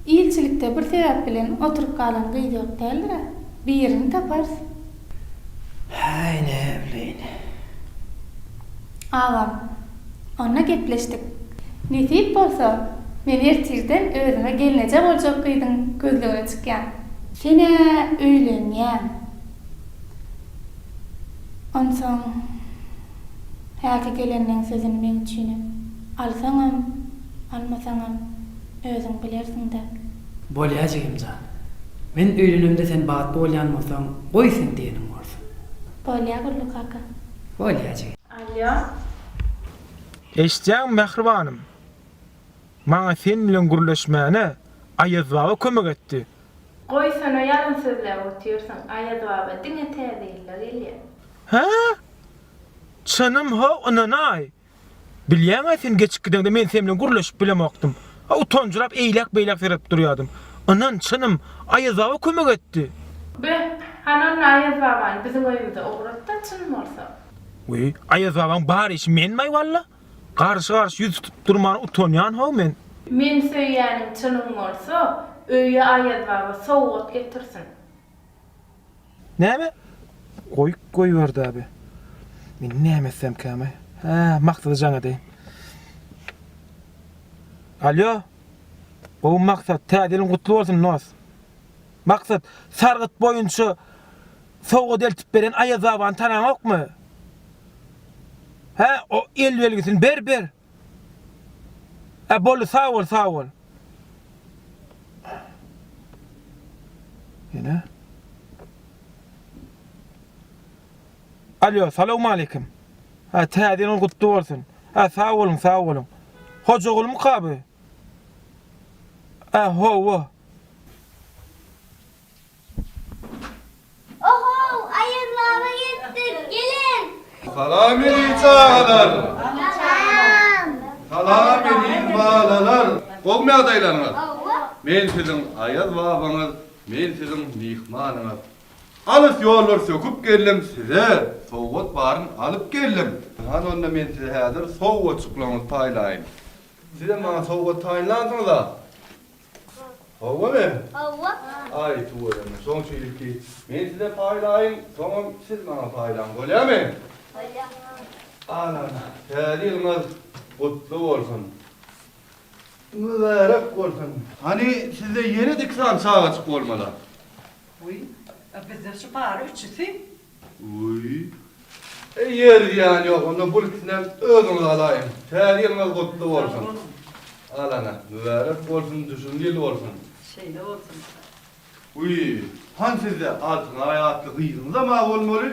İlçilikde bir sebäp bilen oturup galan gyzy ýok däldir. Bir ýerini taparsy. Hay ne bileýin. Agam, onna gepleşdik. Nesip bolsa, men ertirden özüme gelinece boljak gyzyň gözlegine çykýan. Sene öýlenýän. Onsoň häki gelenden sözüni men üçin alsaňam, almasaňam özüň bilersiň de. Bolýajygym jan. Men öýlenemde sen bagatly bolýanmasaň, goý sen diýenim bolsun. Bolýa gullu kaka. Bolýajygy. Alýo. Eşdäň mehribanym. Maňa sen bilen gürleşmäne Aýazbaba kömek etdi. Goý sana ýalyn sözler otyrsan, Aýazbaba diňe täzeýler elýär. Ha? Çanım ha ananay. Bilýän sen geçip gidende men sen bilen gürleşip bilemokdym. Ha utonjurap eýlek-beýlek serip durýardym. Anan çanım Aýazbaba kömek etdi. Be, hanan Aýazbabaň biziň öýümizde ogratda çyn bolsa. Uy, Aýazbabaň bar iş menmi walla? Garşy-garşy ýüz tutup durmany utonýan ha men. Men söýýänim çynyň bolsa, öýe Aýazbaba sowgat getirsin. Näme? Goý berdi abi. Men näme etsem käme? Ha, maksady jaňa deýin. Alýo. Bu maksat täzelin gutly bolsun nos. Maksat sargyt boýunça sowgat eltip beren Aýazbabany tanamakmy? Ha, o el belgisini ber. Bolu sağ ol. Yine. Alo, salamu aleyküm. Ha, täzenin gutly bolsun. Ha, sağ olun. Hoca oğlum kaby? Ha, ho. Oho, Aýazbaba gitdik, gelin. Salam edýär. Salam edýän balalar. Gowmy adaylaryňyz. Men siziň Aýazbabaňyz, men siziň mihmanyňyz. Alys ýollar söküp geldim size. Sowgat baryn alyp geldim. Han onda men size häzir sowgat çuklaňyzy taýlaýyn. Size maňa sowgat taýlandyňyz da. Owamy? Owwa. Ay tuwalamy. Soň çylki men size taýlaýyn, soň siz maňa taýlan. Bolýarmy? Ana, täzeliňiz gutly bolsun. Mübarek bolsun. Hani sizde ýene diksan sağa çyk bolmaly. Uy, bizde şu bari üçüsü. Uy. Yer ýany ýok, onda bu ikisini özüňiz alaýyn. Täzeliňiz gutly bolsun. Alana, mübarek bolsun, düşünýeli bolsun. Şeyde olsun. Uy, han sizde altyn aýatly gyýdyňyz da ma bolmaly?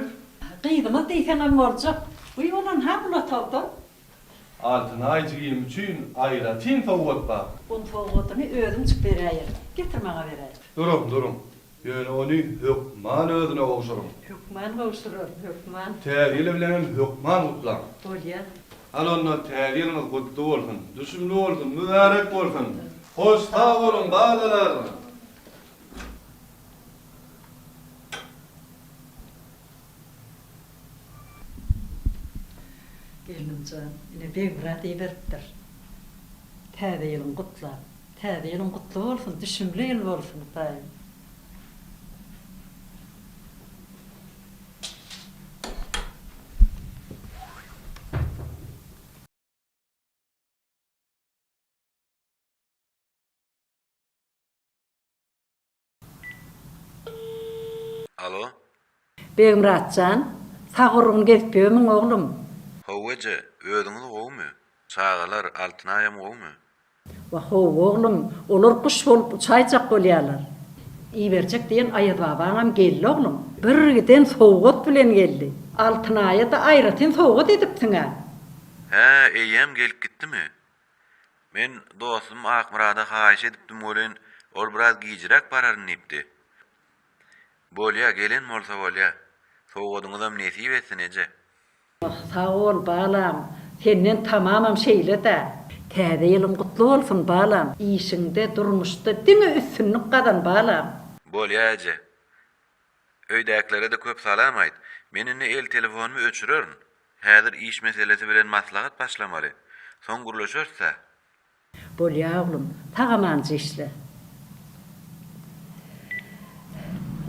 Gyýdyma diýsen boljak. Uy, onan ha bula tawda. Altyn aýjygym üçin aýra tin sowgat bar. Bu sowgatyny özüm çyk berýär. Getir maňa berýär. Durum. Ýöne ony hökman özüne gowşurum. Hökman gowşurur, hökman. Täzeli bilen hökman gutlan. Bolýar. Alonna täzeliňiz gutly bolsun, düşünli bolsun, mübarek bolsun. Hoş sağ olun balalar. Gelinimcan, ine bek murat beripdir. Täze ýylyň gutla. Täze ýylyň gutly bolsun, düşümli ýyl bolsun daýym. Alo? Begimratjan, sagyrgyny gezipýärmiň oglum. Howweje, ödüňiz gowmy? Çağalar altına ayam gowmy? Wa how oglum, olar kuş bolup çaýjak bolýarlar. Iberjek diýen aýat babaňam geldi oglum. Bir giden sowgat bilen geldi. Altynaýa da aýratyn sowgat edipdiň ha. He, eýem gelip gitdimi? Men dostum Akmurada haýyş edipdim bolen, ol biraz giýjirek bararyn ipdi. Bolýa gelen bolsa bolýa. Sowgadyňyzam nesip etsin eje. Sağ ol balam. Senden tamamam şeýle de. Täze ýylyň gutly bolsun balam. İşiňde, durmuşda diňe üstünlik gadan balam. Bolýa eje. Öýdäklere de köp salam aýt. Menini el telefonumy öçürerin. Häzir iş meselesi bilen maslahat başlamaly. Soň gurlaşarsa. Bolýa oglum, tagamanjy işle.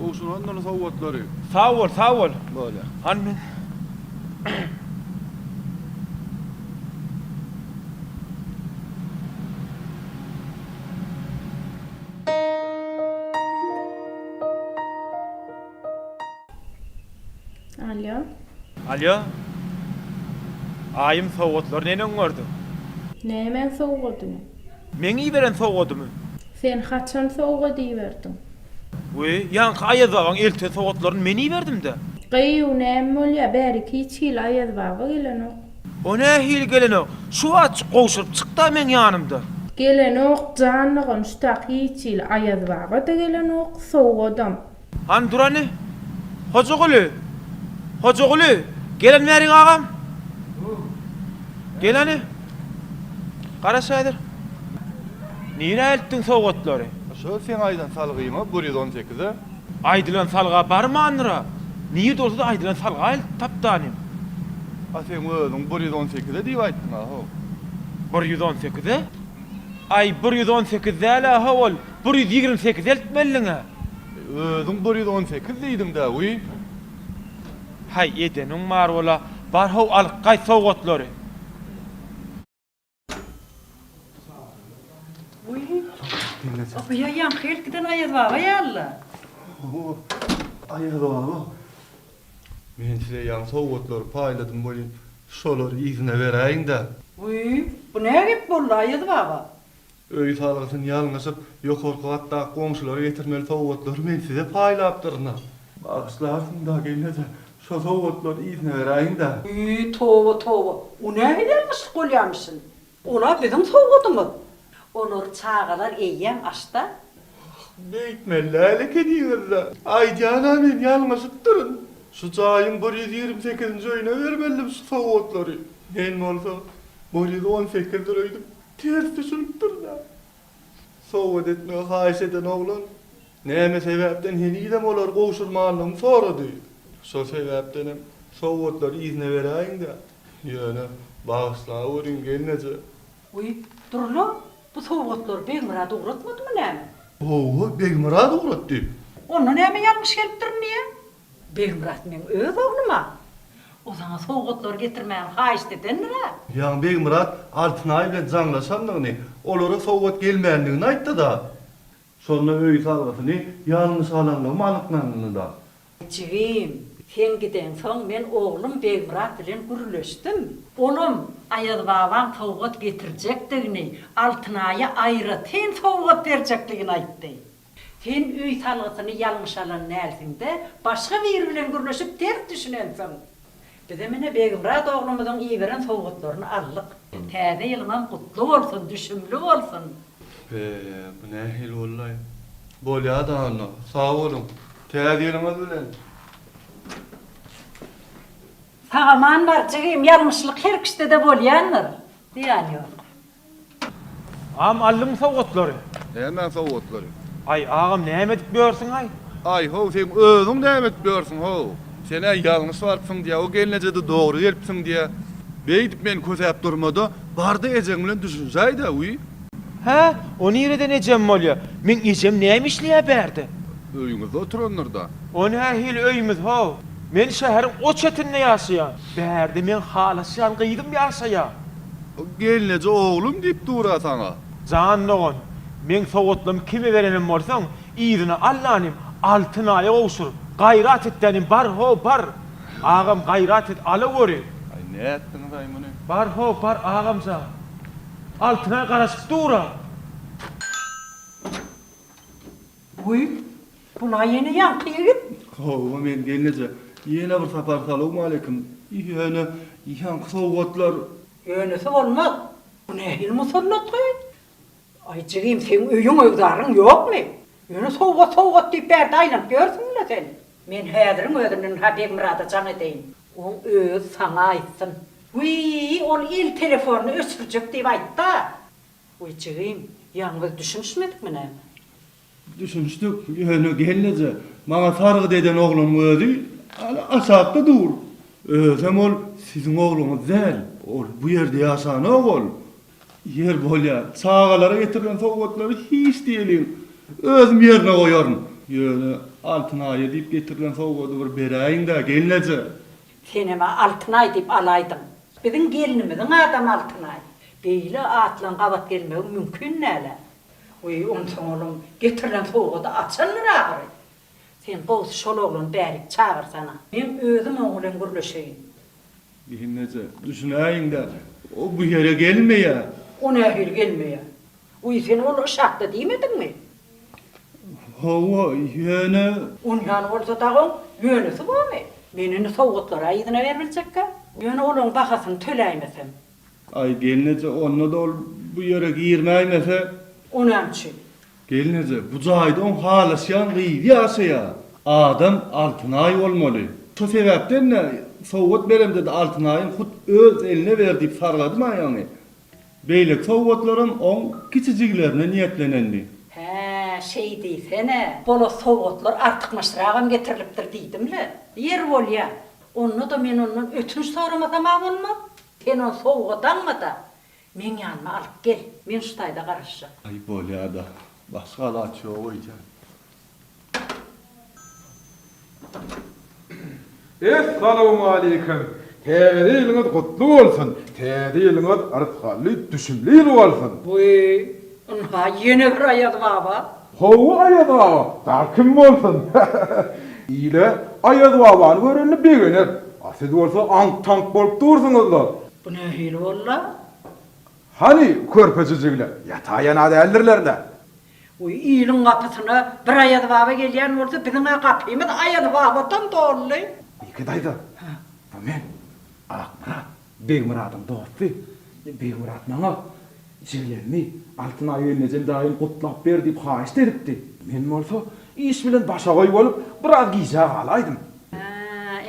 Olsun ondan sowgatlary. Sağ ol, sağ ol. Bolýa. Han men Alo. Alo. Ayım sowgatlar nene öňördi? Nämen sowgadymy? Meňi beren sowgadymy? Sen haçan sowga diýerdiň? We, ýa-ni aýazagyň elte sowgatlaryny meni berdim-de. Gyýu näme bolýa bäri kiçil aýaz baba gelen ok. O ne hil gelen o? Şu açyk gowşuryp çykda men ýanymda. Gelen ok janlygyň şuta kiçil aýaz baba da gelen ok sowgadam. Han durany. Hojaguly. Hojaguly, gelen meriň agam. Geleni. Garaşaýdyr. Nire eltdiň sowgatlary? Şo sen aýdan salgyma 118-e. Aýdylan salga barmandyra. Niýe bolsa aýdylan salga el tapdanym. A sen özüň 118-e diýip aýtdyň ha. 118-e? Ay 118 däle hawal 128 eltmeliňe. Özüň 118 diýdiň da, uy. Hay edenim mar ola bar haw alqay sowgatlary. Uy. O ya ýankyr giden aýat baba ýaly. Aýa baba. Men size ýan sowgatlary paýladym bolýan. Şolary izine beräýin da. Uy, bu ne gep boldy aýat baba? Öý salgysyny ýalňyşyp ýokarky gatda goňşulary getirmeli sowgatlary men size paýlapdyrna. Bagşlarsyn da gelýär. Şo sowgatlary izine beräýin da. Uy, towa. O ne bilenmiş bolýarmyşyn? Ola bizim sowgadymy? Olar çağalar eýýän aşda. Beýtmelläle kedýärler. Aýdýana men ýalňyşyp durun. Şu çaýyň 128-nji öýüne bermelim şu sowgatlary. Men bolsa 118 öýdüm. Ters düşünüp durda. Sowgat etmege haýyş eden oglan näme sebäpden henidem olar gowşurmalygyny sorady. Şo sebäpden hem sowgatlary izine beräýin da. Ýöne bagysla urin gelneje. Uy, durlo. Bu sowgatlar Begimrat uğratmadymy näme? Owa, Begimrat uğratdy. Onu näme ýalňyş gelipdir niýe? Begimrat men öz ogluma. O sana sowgatlar getirmäň haýyş edenler. Ýa Begimrat Altynaý bilen jaňlaşandygyny, olara sowgat gelmändigini aýtdy da. Şonda öý salgysyny ýalňyş alanlygy anyklandy da. Jigim, sen giden soň men oglum Begimrat bilen gürleşdim. Olum aýad babaň sowgat getirjekdigini, Altynaýa aýratyn sowgat berjekdigini aýtdy. Sen öý salgysyny ýalňyş alan närsinde, başga biri bilen gürleşip ters düşünensiň. Bize mene Begimrat oglumyzyň iýberen sowgatlaryny aldyk. Täze ýylymam gutly bolsun, düşümli bolsun. Bu ne hil wallahi. Bolýa da anla. Sağ olun. Täze ýylyňyz bilen. Sagaman bar jigim ýalňyşlyk her kişide de bolýandyr. Diýan ýok. Am allyň sowgatlary. Hemen sowgatlary. Ay agam näme edip börsiň ay? Ay ho sen özüň näme edip börsiň ho? Sen ýalňyş barpsyň diýe, o gelneje de dogry gelipsiň diýe. Beýdip men közäp durmady, barda ejeň bilen düşünjäýdi uy. Ha, onu ýerden ejem bolýar. Men ejem nämişliýe berdi? Öýüňizde oturanlarda. Onu her hil öýümüz ho. Men şäheriň o çetinde ýaşaýan. Berdi men halasyan gyýdym ýaşaýan. Gelneje oglum diýip dura sana. Jan nogon. Men sowatlam kime berenim bolsaň, ýerine allanym altyn aýa gowşur. Gaýrat etdenim bar ho bar. Agam gaýrat et ala göri. Ay ne etdiňiz ay muny? Bar ho bar agamza. Altyna garaşyp dura. Uy, buna yeni yankıyı. Hawa men gelneje ýene bir sapar salam aleikum. Ýene ýan sowgatlar. Yönüsü olmaz. Bu nehir musallat koy. Ay cigim sen öýüň öwdarың ýok mu? Yönü sowgat diýip berdi aýlanıp görsünle sen. Men häziriň özümden Habib Murada can edeýin. O öz sana aýtsyn. Uy, ol il telefonunu ösürjek diýip aýtdy. Uy cigim, ýalňyz düşünşmedik mi näme? Düşünüşdük, ýöne gelneje. Maňa sargy deden oglum öýdi. Ala aşakda dur. Özem ol siziň ogluňyz däl. Ol bu ýerde ýaşan ogul. Yer bolýar. Çağalara getirilen sowgatlary hiç diýelim. Özüm ýerine goýaryn. Ýöne altyn aýa diýip getirilen sowgaty bir beräýin da gelneje. Seneme Altınay diýip alaýdyň. Biziň gelinimiziň adam Altınay. Beýle atlan gabat gelmek mümkin näle. Uy, oňsoňolum getirilen sowgaty açanlar agary. Sen gows şol oglun bärik çağırsana. Men özüm oňulen gürleşeýin. Gelneje düşünäýin da o bu ýere gelmeýär. O nähil gelmeýär. Uy, sen ol şahda diýmedingmi? Hawa ýöne Onyan bolsa dagyn ýönüsi bolmy? Menini sowgatlara aýdyna berbiljekkä? Ýöne olaň bahasyny töläýmesem. ay gelneje onda da ol bu ýere girmäýmese Onamçy. gelneje bu jaýda on halasyan gyýdy ýaşaýar. Adam Altynaý bolmaly. Şu sebäpden sowgat berem dedi Altynaýyň hut öz eline berdi diýip sarladyma ýani. Beýle sowgatlarym on kiçijiglerine niýetlenendi. He, şey diýsene, bola sowgatlar artykmaşragam getirilipdir diýdimle. Yer bolýar. Onu da men ondan ötünç soramasam bolmaz. Sen o sowgataňmy da men ýanyma alyp gel. Men şu taýda garaşjak. Ay bolýar da. Başga da çok oýjan. Assalamu alaykum. Täze gutlu bolsun. Täze ýylyňyz artgaly düşümli bolsun. Uy, onha ýene bir aýad baba. Hawa aýad baba, da kim bolsun? Ýyle aýad babany görenip begener. Siz bolsa ank tank bolup dursunuzlar. Bu ne hil bolla? Hani körpejizigler, ýataýana däldirler-de. Uy, ýylyň gapysyna bir aýad baba gelýän bolsa biziň gapymyz aýad babadan dolly. İki dayda. Bu men Akmurat, Begmurat'ın dosty. Begmurat maňa jiglerini Altynaý ýönejen daýym gutlap ber diýip haýyş edipdi. Men bolsa iş bilen başa goý bolup biraz giýja galaýdym.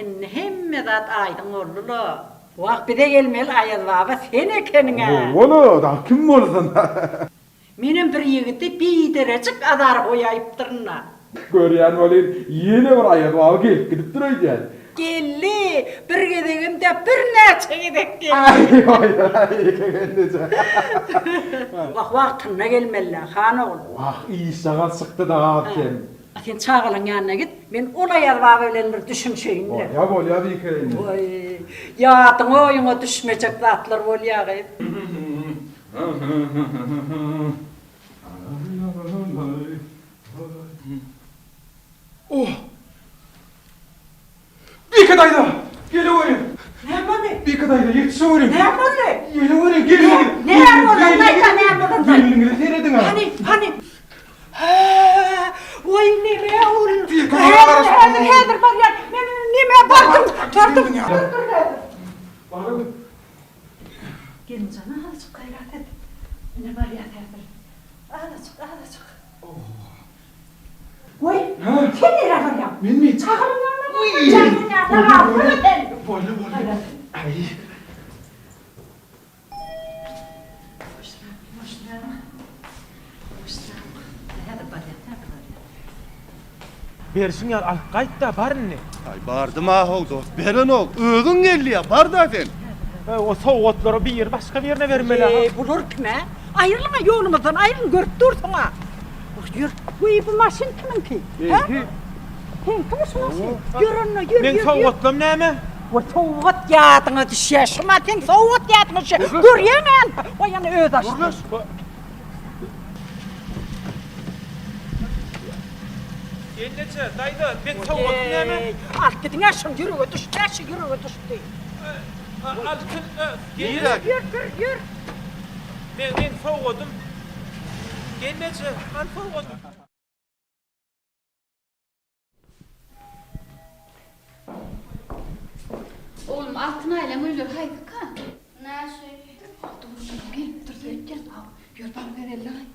Enne hemme zat aýdyň boldular. Wagt bide gelmeli aýad baba sen ekeniňe. Ola da kim bolsun? Menin bir ýigiti biderecik adar goýaýypdyrna. Görýän bolar, ýene bir aýad baba gelip gidip durýar. Gelli, bir gedegimde bir näçe gedek geldi. Wagtyna gelmeliler, hana ol. İş sagat sıktı da aken. Sen çağılan ýanyna git, men ola ýar baba bilen bir düşünşeýinle. Ya bolýar diýkeýin. Oy, ýatyň oýuňa düşmejek zatlar bolýar. Oh! Bir kadayda! Geliverin! Ne boldy? Bir kadayda yetişiverin! Ne boldy? Geliverin, geliverin! Ne boldy? Ne boldy? Geliniňizi seredin ha! Hani? Oy nime ol? Bir kadayda garaşdyr. Häzir barýar. Men nime bardım? Çardyk. Gelin canım, hadi çık gayret et. Ne barýar häzir? Hadi çık. Oy, sen nere barýar? Men mi? Çağırın ýanyna. Çağırın ýanyna. Boldy. Ay. Bersin ýar alyp gaýt da barny. Ay bardym ha dost. Beren ol. Özüň gelýär. Bar da sen. O sowgatlary bir ýer başga bir ýerine bermeli ha. Bulur kime? Ayrılma yolumuzdan, ayrılın, görüp dur sana. Yürü, bu maşin kiminki? Belki. Sen kimsin maşin? Yürü onunla, yürü. Men soğutlam näme? O soğut yadına düşe, şuna sen soğut yadına düşe. Görüyor men? O yana öz açtı. Gelneçe, daydı, men soğutlam näme? Alt gidin aşın, yürü ötüştü, aşın yürü ötüştü. Altın, Yürü. Men soğudum. Gelneçe, an soğudum. Oğlum altın aylem ölür haydi kan. Nasıl? Dur gelip dur gel. Gör bak verelim.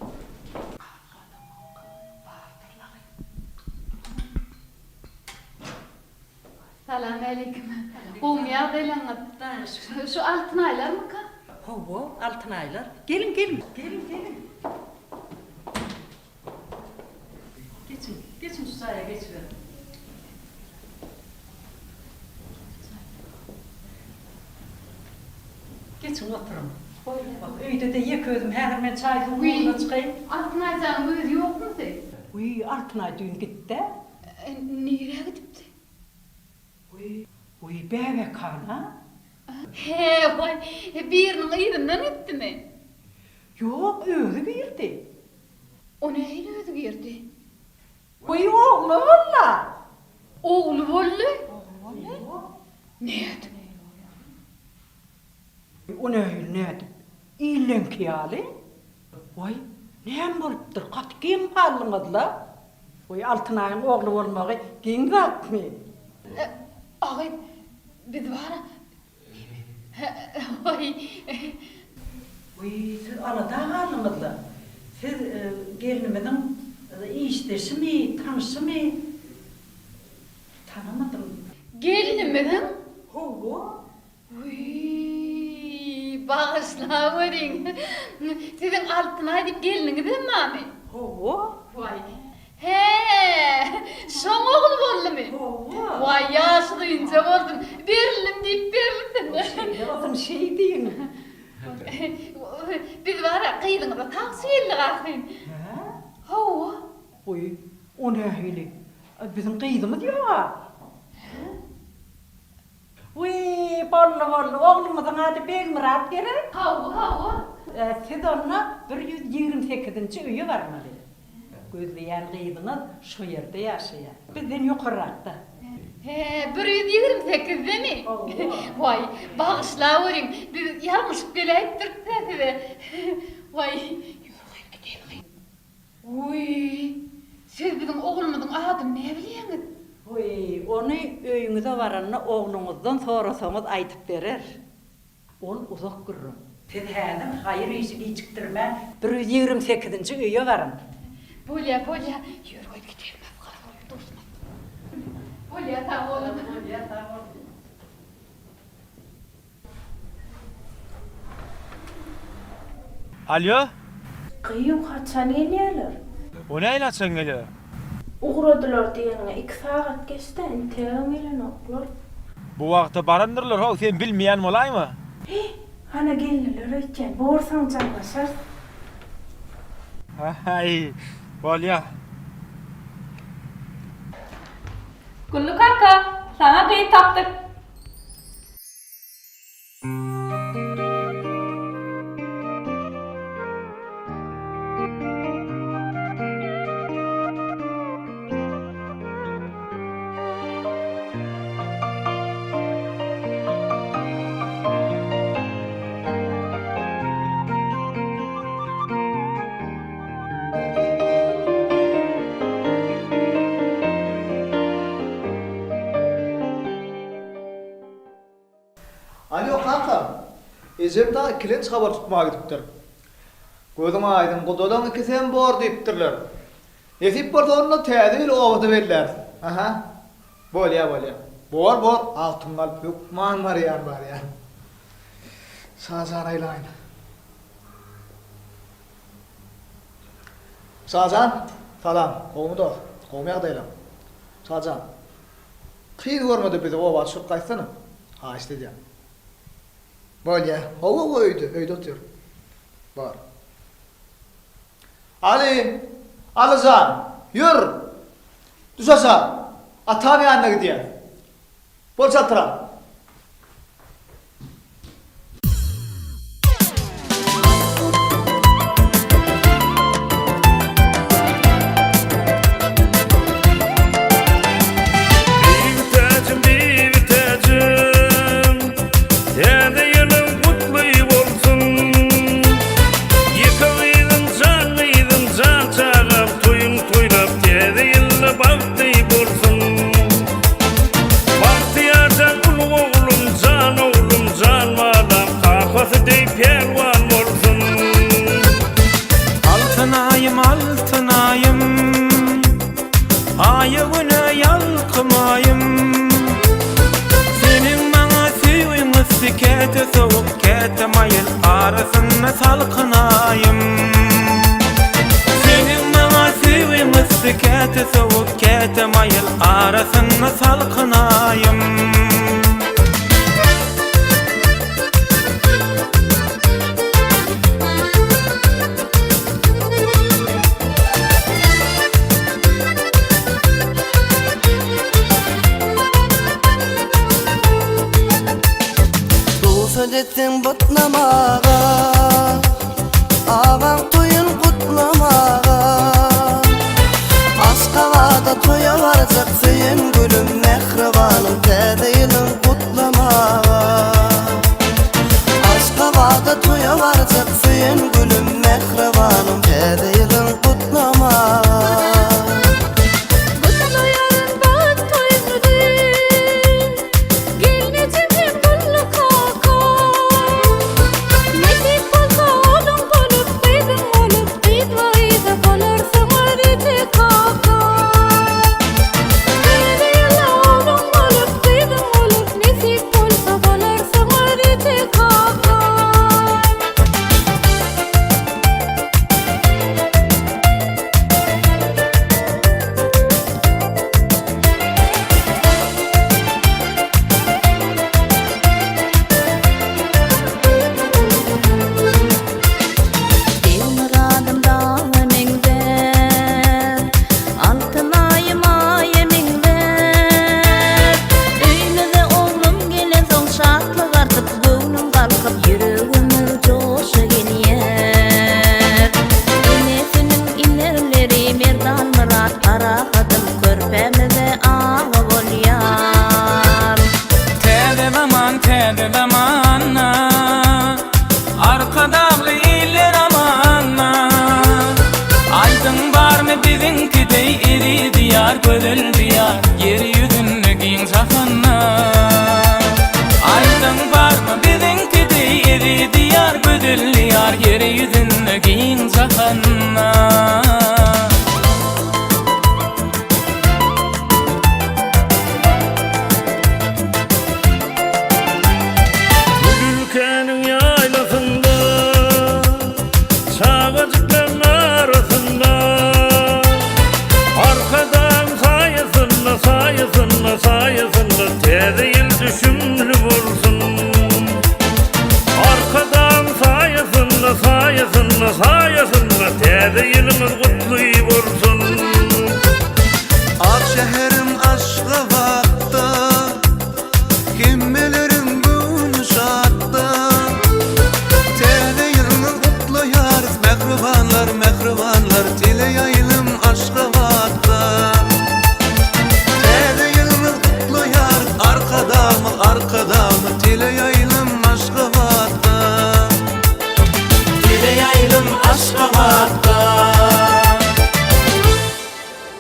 Selamünaleyküm. Olmaya delanat. Şu altın aylar mı kan? Hova, altın aylar. Gelin. Gelin. Geçin şu sahaya geçiverin. Geçin oturun. Bak öyde de yeköydüm, her men çayın uğruna çıkayım. Altın aycanın özü yok mu sen? Uy, altın ay düğün gitti. Nereye gidipti? Uy, bebe kana. He vay, birinin iyilinden etti mi? Yok, öyle birdi. O neyle ödü girdi? Uy, oğlu valla. Oğlu volle? Ne etti? O ne? İyilen kıyali. Vay, neyem bolupdur? Kat kim halınızla? Vay, altın ayın oğlu olmağı kim vakmi? Ağay, biz var. Vay. Vay, siz alada halınızla. Siz gelinimizin iştesi mi, tanısı mı? Tanımadım. Gelinimizin? Hova. Bağışla verin. Sizin altına edip gelininiz mi abi? Hova. Vay. He, son oğlu oldu mu? Hova. Vay yaşlı ince oldun. Verilim deyip verildim. Oğlum şey diyeyim. Biz var ya kıydığında taksiyeli kalkayım. Hova. Uy, o ne öyle? Bizim kıydımız yok. Uy, bollu, oğlumuzun adı Belmurat gerek. Hava. Siz onunla 128. üyü var mı? Gözleyen kıydınız şu yerde yaşayan. Bizden yukarıda. He, 128 değil mi? Vay, bağışla verin. Biz yanlış geleyip Türk'te de. Vay, yürüyün gidelim. Uy, siz bizim oğlumuzun adını ne biliyorsunuz? Uy, onu öyünüze varanına oğlunuzdan sorasanız aytıp verir. Ol uzak gürrüm. Siz hedim hayır işi çıktırma. 128. üye varın. Polya, yürüyün gidelim. Dursun. Polya, tamam oğlum. Alo? Kıyım kaçan geliyorlar. O neyle açan geliyor? Uğradılar diyenine 2 saat geçti. İnterim ile noklar. Bu vakta barındırlar ho, sen bilmeyen olay mı? Hana gelirler için. Borsan canlaşar. Hay, Bolya. Kullu kaka, sana kıyı taktık. Alo kanka. Ezem daha kilenç haber tutmaya gidipdir. Gözüm aydın kudodan iki sen bor deyiptirler. Nesip borda onunla tədil oğudu verler. Aha. Bolya. Bor, altın kalp yok. Man var ya. Sazan aylayın. Sazan, salam. Kovmayak deylam. Sazan. Kıyın görmedi bizi o var şurt kaçsana. Ha işte diyan. Bolya, öyde oturuyor. Var. Ali, Alıcan, yürü. Düz aşağı. Atağın yanına gidiyor. Bol çatıra. Ayağına yalkımayım, senin bana süyünü kete soğuk kete mayıl arasına salkınayım. Senin bana süyünü kete soğuk kete mayıl arasına salkınayım. Sözettin butlamağa, ağam toyun kutlamağa. Askavada toya varacak seyin gülüm mehribanım tedeyilin kutlamağa. Askavada toya varacak seyin gülüm mehribanım tedeyilin kutlamağa. Gödül diyar, yeri yüzünü giyin sakınna. Aydın var mı bizimki de eri diyar, gödül diyar, yeri yüzünü giyin sakınna. Ülkenin yaylasında, çağacıkların arasında, arkadan sayısında tezeyil düşümlü vursun. Arkadan sayısında tezeyilimiz kutlu vursun. Ak şehrim aşkı vakta, kimmelerin bunu şatta. Tezeyilimiz kutlu yarız, mehribanlar tile yayılım aşkı vakta. Arkadamı tile yaylım aşkı vakta. Tile yaylım aşkı